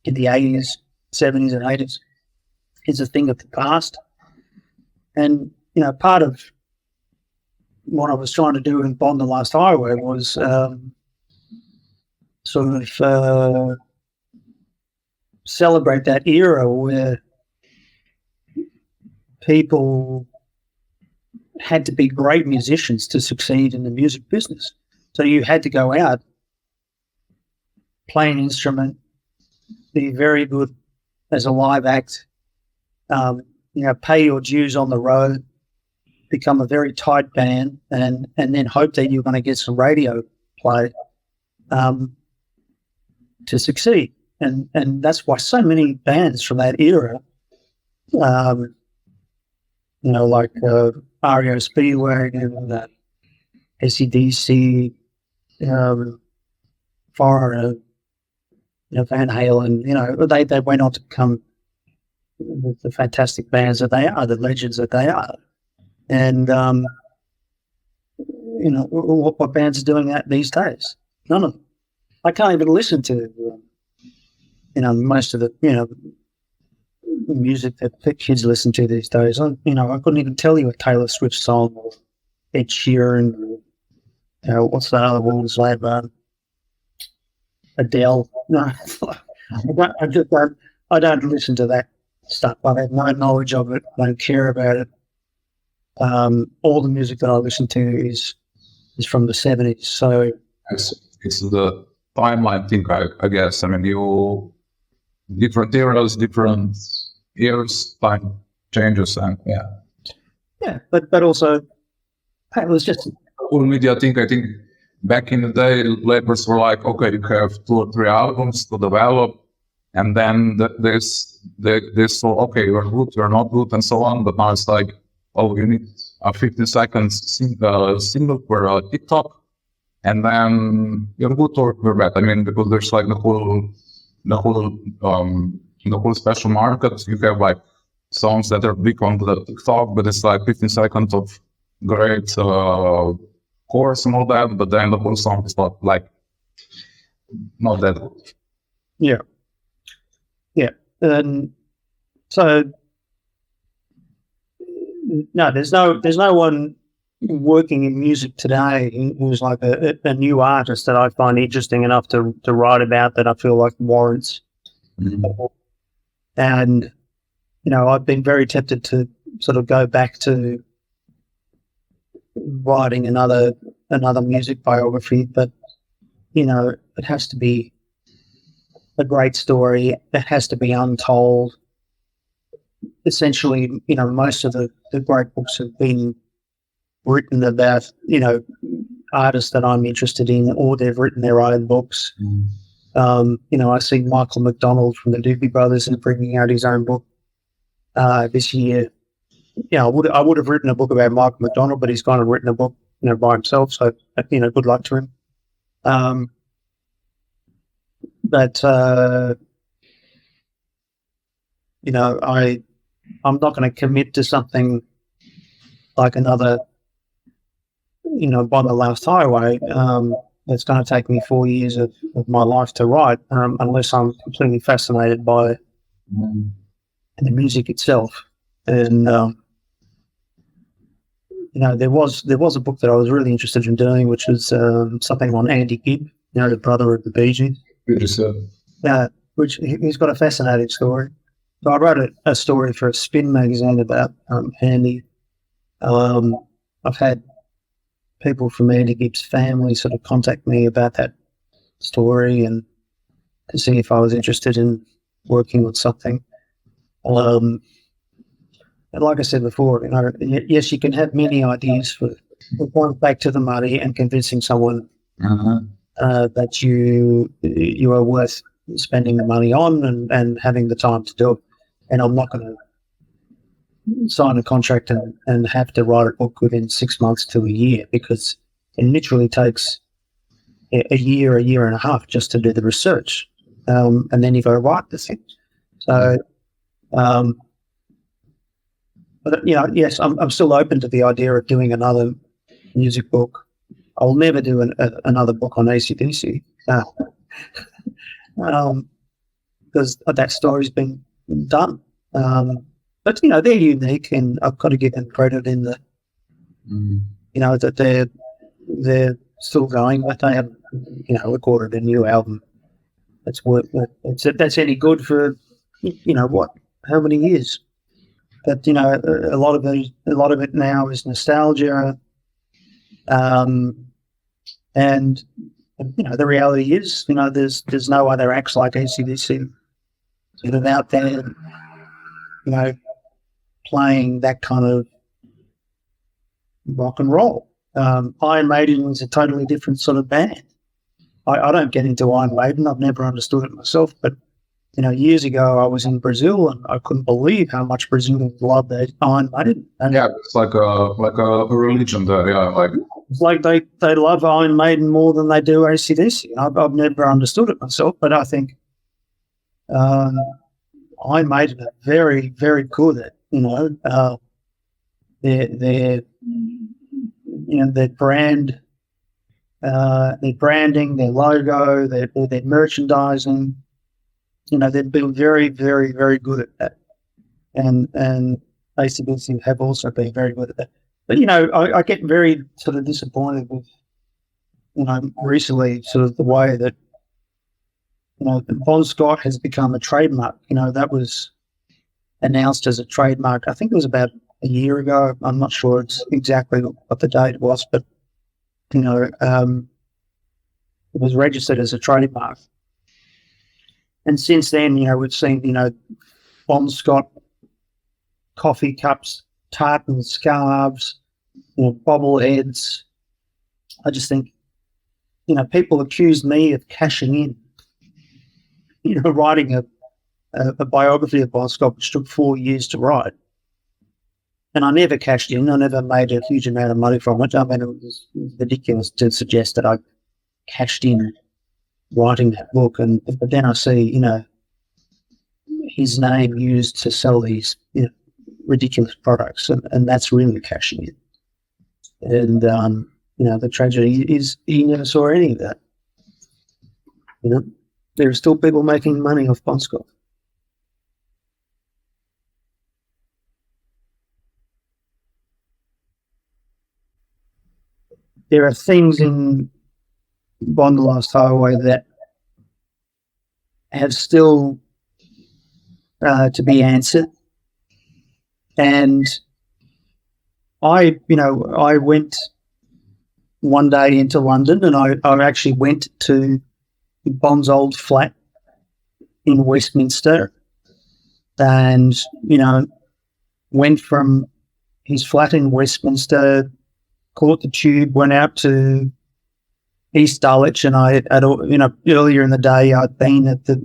in the 80s, 70s, and 80s is a thing of the past. And part of what I was trying to do in On the Last Highway was sort of celebrate that era where people had to be great musicians to succeed in the music business. So you had to go out, play an instrument, be very good as a live act, pay your dues on the road, become a very tight band, and then hope that you're going to get some radio play to succeed. And that's why so many bands from that era, like REO Speedwagon, AC/DC, Foreigner, Van Halen, they went on to become the fantastic bands that they are, the legends that they are. And, what bands are doing that these days? None of them. I can't even listen to, most of the, music that the kids listen to these days. I couldn't even tell you a Taylor Swift song or Ed Sheeran what's that other woman's name? Adele. No, I don't listen to that stuff. I have no knowledge of it. I don't care about it. All the music that I listen to is from the 70s. So it's the timeline thing, I guess. I mean, you different eras, different years, time changes, and yeah. But also, it was just cool media thing. I think back in the day, labels were like, okay, you have 2 or 3 albums to develop, and then this okay, you're good, you're not good, and so on. But now it's like, oh, you need a 15 seconds single for TikTok, and then you're good or you're bad. I mean, because there's like the whole special market. You have like songs that are big on the TikTok, but it's like 15 seconds of great chorus and all that, but then the whole song is not that good. Yeah. So no, there's no one working in music today who's like a new artist that I find interesting enough to write about, that I feel like warrants. Mm-hmm. And I've been very tempted to sort of go back to writing another music biography, but it has to be a great story. It has to be untold. Essentially, most of the great books have been written about artists that I'm interested in, or they've written their own books. I see Michael McDonald from the Doobie Brothers is bringing out his own book this year. I would have written a book about Michael McDonald, but he's kind of written a book, by himself. So, good luck to him. I'm not going to commit to something like another, By the Last Highway. It's going to take me 4 years of my life to write, unless I'm completely fascinated by the music itself. And there was a book that I was really interested in doing, which was something on Andy Gibb, the brother of the Bee Gees. Which he's got a fascinating story. So I wrote a story for a Spin magazine about Andy. I've had people from Andy Gibb's family sort of contact me about that story and to see if I was interested in working on something. And like I said before, yes, you can have many ideas for going back to the money and convincing someone that you are worth spending the money on and having the time to do it. And I'm not going to sign a contract and have to write a book within 6 months to a year, because it literally takes a year and a half just to do the research. And then you go write the thing. So, but yes, I'm still open to the idea of doing another music book. I'll never do another book on AC/DC. Because that story's been done. But they're unique, and I've got to give them credit in the that they're still going, but they have recorded a new album that's any good for how many years. But a lot of it now is nostalgia, and the reality is, there's no other acts like AC/DC sort of out there, playing that kind of rock and roll. Iron Maiden is a totally different sort of band. I don't get into Iron Maiden. I've never understood it myself, but years ago I was in Brazil and I couldn't believe how much Brazilians love that Iron Maiden. And it's like a religion there. It's like they love Iron Maiden more than they do AC/DC. I've never understood it myself, but I think Iron Maiden are very, very good at their brand, their branding, their logo, their merchandising. They've been very, very, very good at that, and AC/DC have also been very good at that. But I get very sort of disappointed with recently, sort of the way that, Bon Scott has become a trademark. That was announced as a trademark, I think it was about a year ago. I'm not sure it's exactly what the date was, but, it was registered as a trademark. And since then, we've seen, Bon Scott coffee cups, tartan scarves, bobbleheads. I just think, people accused me of cashing in, writing a biography of Bon Scott, which took 4 years to write. And I never cashed in. I never made a huge amount of money from it. I mean, it was ridiculous to suggest that I cashed in writing that book. But then I see, his name used to sell these ridiculous products, and that's really cashing in. And, the tragedy is he never saw any of that. There are still people making money off Bon Scott. There are things in Bond the Last Highway that have still to be answered. And I went one day into London, and I actually went to Bond's old flat in Westminster, and, went from his flat in Westminster, caught the tube, went out to East Dulwich, and earlier in the day I'd been at the,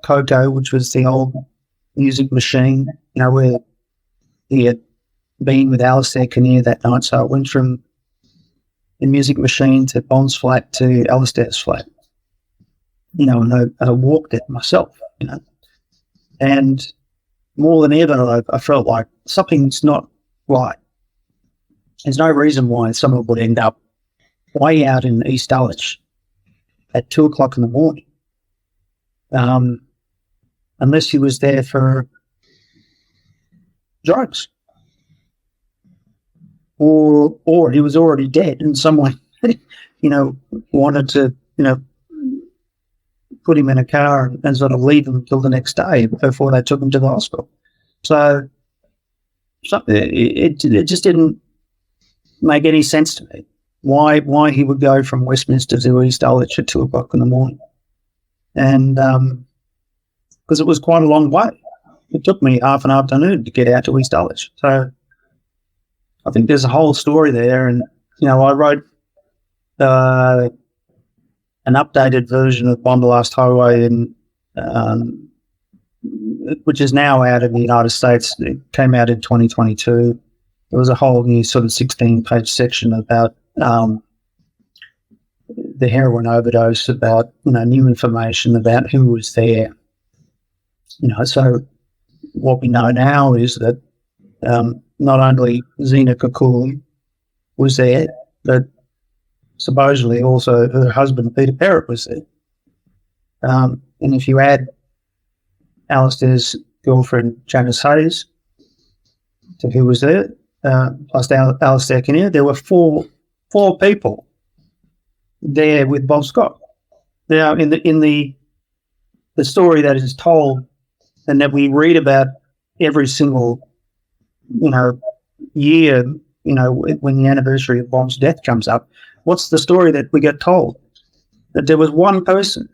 Coco, which was the old music machine, where he had been with Alistair Kinnear that night. So I went from the music machine to Bond's flat to Alistair's flat, and I walked it myself, and more than ever, I felt like something's not right. There's no reason why someone would end up way out in East Dulwich at 2:00 in the morning, unless he was there for drugs, or he was already dead and someone, wanted to, put him in a car and sort of leave him until the next day before they took him to the hospital. So it just didn't make any sense to me why he would go from Westminster to East Dulwich at 2:00 in the morning. And because it was quite a long way. It took me half an afternoon to get out to East Dulwich. So I think there's a whole story there. And, I wrote an updated version of Bond the Last Highway, which is now out in the United States. It came out in 2022. There was a whole new sort of 16-page section about the heroin overdose, about, new information about who was there. So what we know now is that not only Zena Kakuli was there, but supposedly also her husband, Peter Perrott, was there. And if you add Alistair's girlfriend, Janice Hayes, to who was there, plus Alistair Kinnear, there were four people there with Bon Scott. Now, in the story that is told and that we read about every single, year, when the anniversary of Bond's death comes up, what's the story that we get told? That there was one person,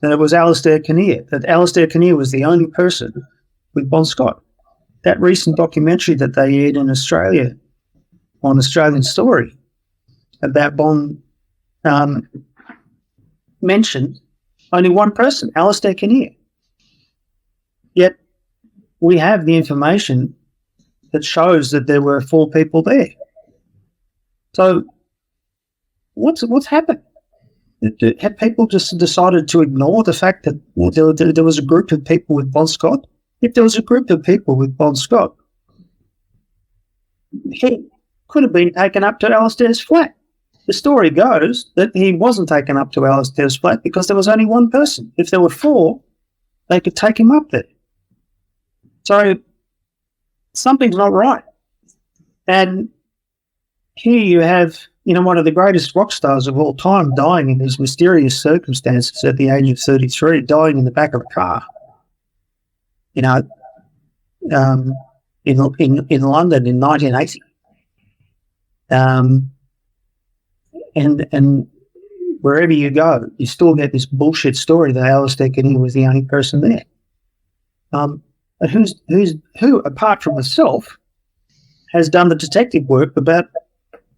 that it was Alistair Kinnear, that Alistair Kinnear was the only person with Bon Scott. That recent documentary that they aired in Australia on Australian Story about Bond mentioned only one person, Alistair Kinnear. Yet we have the information that shows that there were 4 people there. So what's happened? Have people just decided to ignore the fact that there was a group of people with Bon Scott? If there was a group of people with Bon Scott, he could have been taken up to Alistair's flat. The story goes that he wasn't taken up to Alistair's flat because there was only one person. If there were 4, they could take him up there. So something's not right. And here you have one of the greatest rock stars of all time dying in these mysterious circumstances at the age of 33, dying in the back of a car, in London in 1980. And wherever you go, you still get this bullshit story that Alistair Keating was the only person there. Who, apart from myself, has done the detective work about,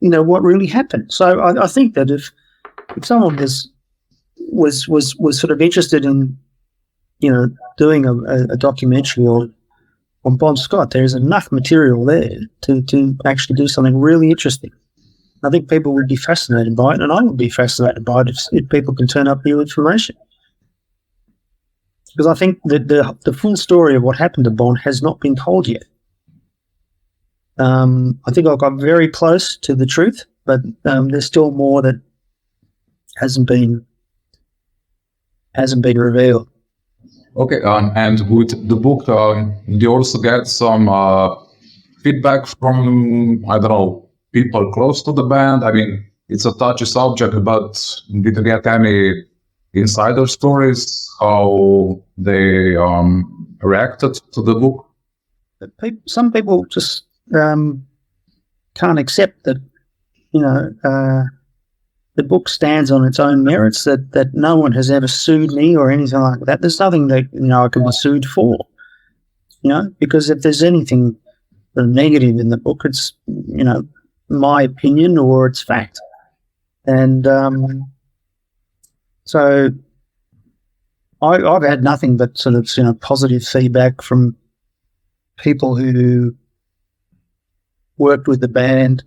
what really happened. So I think that if someone was sort of interested in, doing a documentary on Bon Scott, there's enough material there to actually do something really interesting. I think people would be fascinated by it, and I would be fascinated by it if people can turn up new information. Because I think that the full story of what happened to Bon has not been told yet. I think I got very close to the truth, but there's still more that hasn't been revealed. Okay, and with the book, do you also get some feedback from, I don't know, people close to the band? I mean, it's a touchy subject, but did you get any insider stories, how they reacted to the book? Some people just can't accept that, the book stands on its own merits, that no one has ever sued me or anything like that. There's nothing that, I can be sued for, because if there's anything negative in the book, it's, my opinion or it's fact. And so I've had nothing but sort of, positive feedback from people who worked with the band.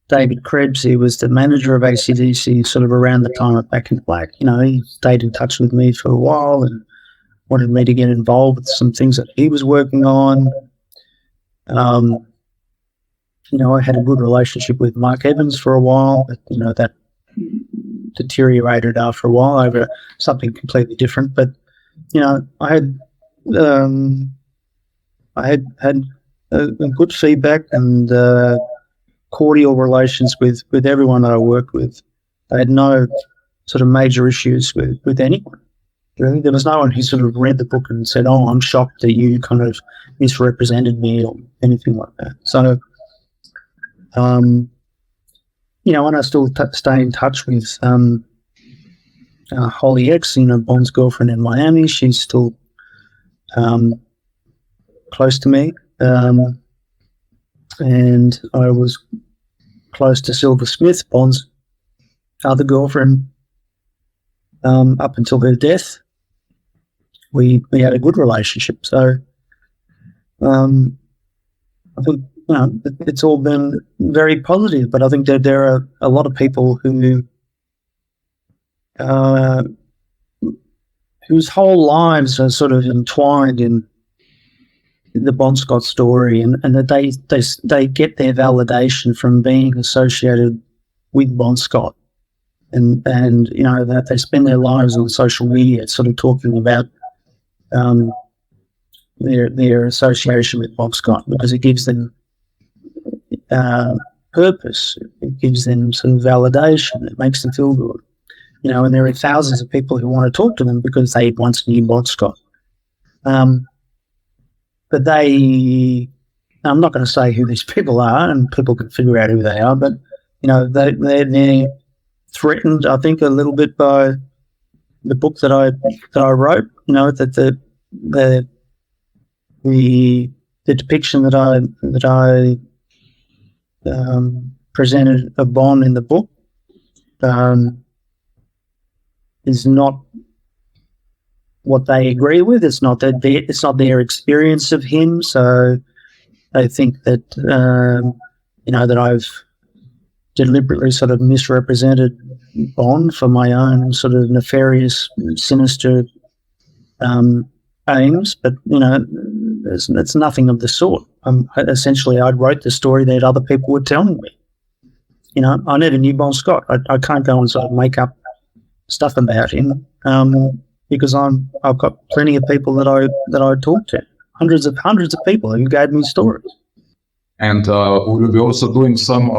David Krebs, he was the manager of AC/DC sort of around the time of Back in Black. He stayed in touch with me for a while and wanted me to get involved with some things that he was working on. I had a good relationship with Mark Evans for a while, but, that deteriorated after a while over something completely different. But, I had a good feedback and cordial relations with everyone that I worked with. I had no sort of major issues with anyone. Really, there was no one who sort of read the book and said, "Oh, I'm shocked that you kind of misrepresented me," or anything like that. So, and I still stay in touch with Holly X, Bon's girlfriend in Miami. She's still close to me. And I was close to Silver Smith, Bon's other girlfriend, up until her death. We had a good relationship. So I think it's all been very positive. But I think that there are a lot of people whose whole lives are sort of entwined in the Bon Scott story, and that they get their validation from being associated with Bon Scott, and that they spend their lives on social media sort of talking about their association with Bon Scott, because it gives them purpose, it gives them some validation, it makes them feel good, and there are thousands of people who want to talk to them because they once knew Bon Scott. But I'm not going to say who these people are, and people can figure out who they are, but, they're threatened, I think, a little bit by the book that I wrote, that the depiction that I presented of Bon in the book is not what they agree with. It's not their experience of him. So they think that that I've deliberately sort of misrepresented Bon for my own sort of nefarious, sinister aims. But it's nothing of the sort. Essentially, I wrote the story that other people were telling me. I never knew Bon Scott. I can't go and sort of make up stuff about him. Because I've got plenty of people that I talk to, hundreds of people who gave me stories. And we'll be also doing some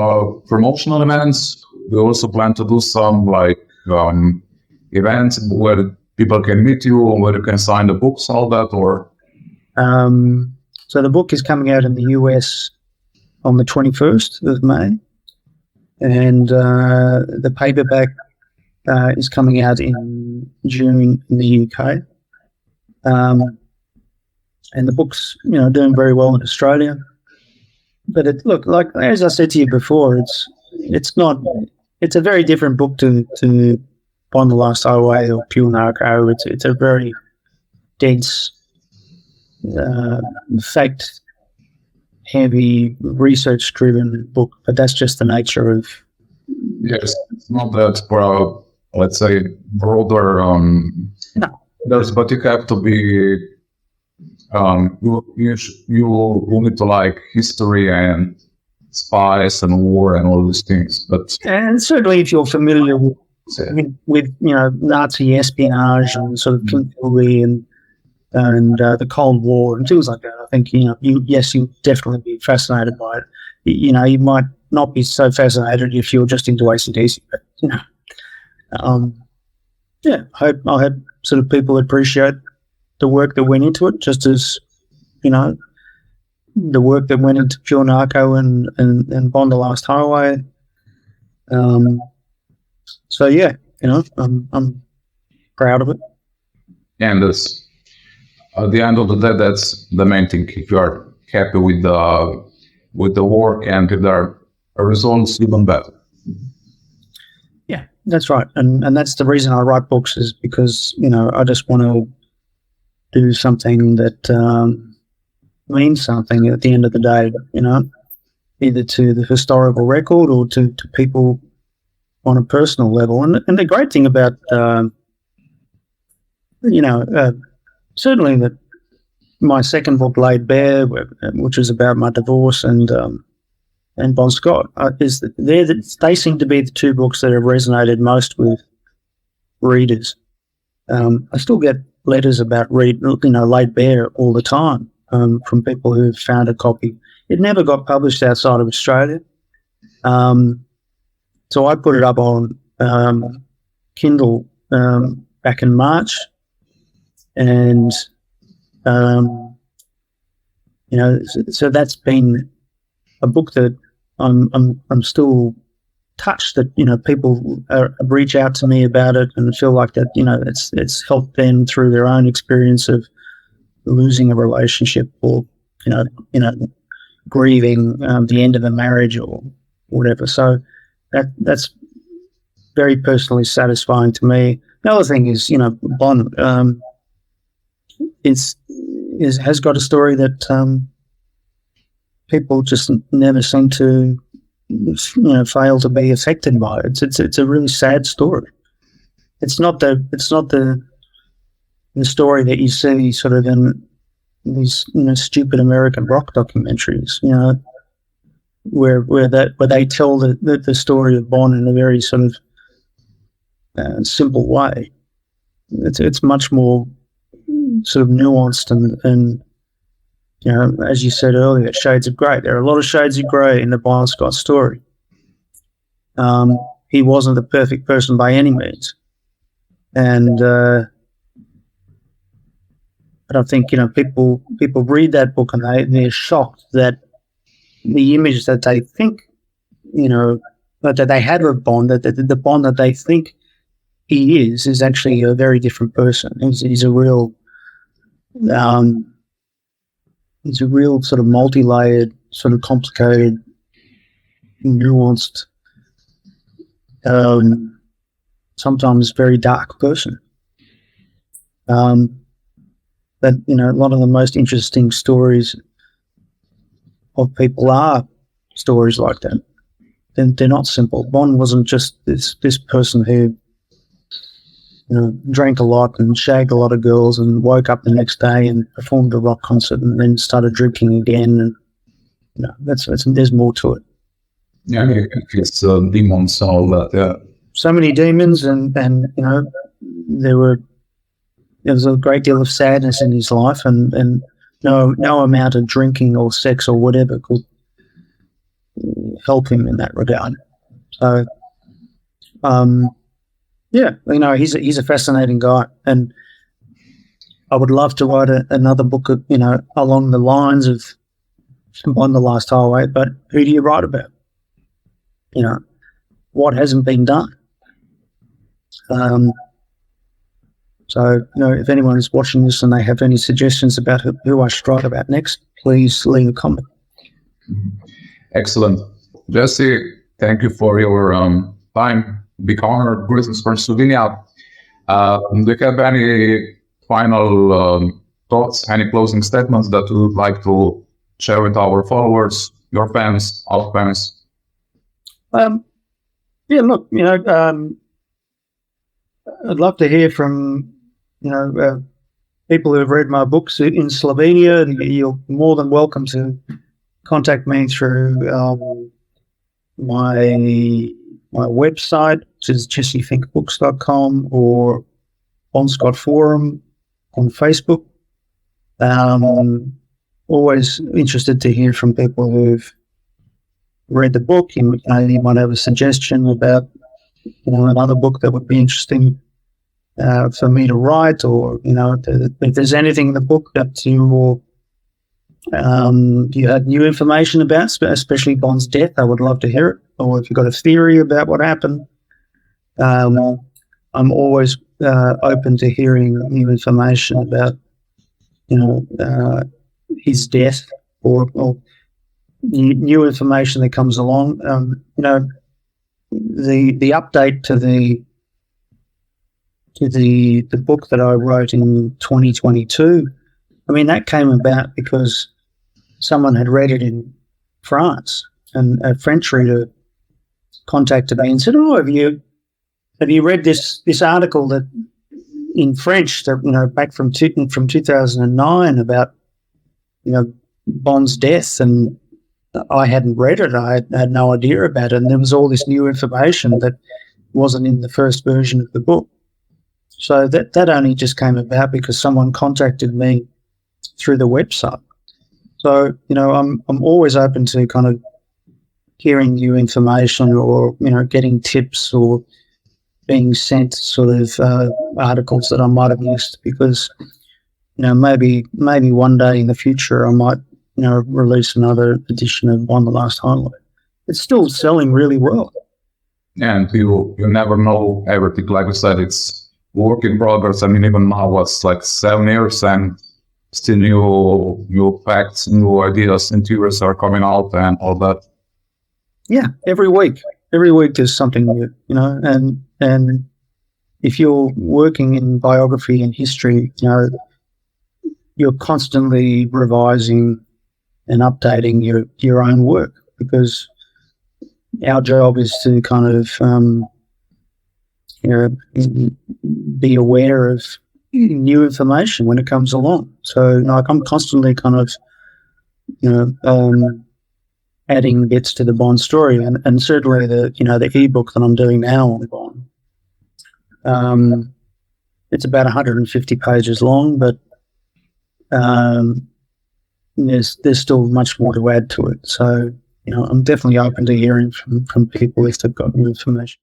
promotional events. We also plan to do some like events where people can meet you, where you can sign the books, all that, or... So the book is coming out in the US on the 21st of May, and the paperback is coming out in June in the UK. And the book's, doing very well in Australia. But like as I said to you before, it's a very different book to On the Last Highway or Pure Narco. It's a very dense, fact-heavy, research-driven book. But that's just the nature of. Yes, it's not that let's say broader. No. But you have to be. You need to like history and spies and war and all these things. And certainly, if you're familiar with Nazi espionage and sort of Kim Il-sung and the Cold War and things like that, I think you definitely be fascinated by it. You might not be so fascinated if you're just into AC/DC, but I hope sort of people appreciate the work that went into it, just as the work that went into Pure Narco and On the Last Highway. So yeah, I'm proud of it. And this, at the end of the day, that's the main thing. If you are happy with the work and if there are results, even better. Yeah, that's right, and that's the reason I write books, is because I just want to do something that means something at the end of the day, either to the historical record or to people on a personal level. And the great thing about, certainly that my second book, Laid Bare, which is about my divorce, and Bon Scott, is that they seem to be the two books that have resonated most with readers. I still get letters about Laid Bare all the time from people who've found a copy. It never got published outside of Australia. So I put it up on Kindle back in March, and so that's been a book that I'm still touched that people reach out to me about it and feel like that it's helped them through their own experience of losing a relationship or grieving the end of a marriage or whatever. So that's very personally satisfying to me. The other thing is Bon has got a story that people just never seem to fail to be affected by it. It's a really sad story. It's not the story that you see sort of in these stupid American rock documentaries, where they tell the story of Bon in a very sort of simple way. It's much more sort of nuanced and as you said earlier, shades of grey. There are a lot of shades of grey in the Bon Scott story. He wasn't the perfect person by any means, and but I think people read that book and they're shocked that the image that they think that they have of Bon, that the Bon that they think he is actually a very different person. He's a real sort of multi-layered, sort of complicated, nuanced, sometimes very dark person. But a lot of the most interesting stories of people are stories like that. They're not simple. Bon wasn't just this person who drank a lot and shagged a lot of girls and woke up the next day and performed a rock concert and then started drinking again. And there's more to it. Yeah, it's demons and all that. Yeah, so many demons, and there was a great deal of sadness in his life, and no amount of drinking or sex or whatever could help him in that regard. So, yeah, he's a fascinating guy, and I would love to write another book, along the lines of On the Last Highway. But who do you write about? What hasn't been done? So, if anyone is watching this and they have any suggestions about who I should write about next, please leave a comment. Excellent. Jesse, thank you for your time. Big honor, greetings from Slovenia. Do you have any final thoughts, any closing statements that you would like to share with our followers, your fans, our fans? Yeah, look, I'd love to hear from, people who have read my books in Slovenia. You're more than welcome to contact me through my website, which is jessefinkbooks.com, or on Scott Forum on Facebook. Always interested to hear from people who've read the book. You might have a suggestion about another book that would be interesting for me to write, or if there's anything in the book that you had new information about, especially Bond's death, I would love to hear it. Or if you've got a theory about what happened, I'm always open to hearing new information about his death, or new information that comes along. The update to the book that I wrote in 2022, that came about because someone had read it in France, and a French reader contacted me and said, "Oh, have you read this article that in French that back from 2009 about Bond's death?" And I hadn't read it. I had no idea about it, and there was all this new information that wasn't in the first version of the book. So that only just came about because someone contacted me through the website. So I'm always open to kind of hearing new information, or getting tips, or being sent sort of articles that I might have missed, because maybe one day in the future I might release another edition of On the Last Highway. It's still selling really well. And you never know everything. Like I said, it's work in progress. Even now it's like 7 years, and still new facts, new ideas, and theories are coming out and all that. Yeah, every week there's something new, and if you're working in biography and history, you're constantly revising and updating your own work, because our job is to kind of be aware of new information when it comes along. So I'm constantly kind of adding bits to the Bond story, and certainly the ebook that I'm doing now on Bond. It's about 150 pages long, but there's still much more to add to it. So I'm definitely open to hearing from people if they've got new information.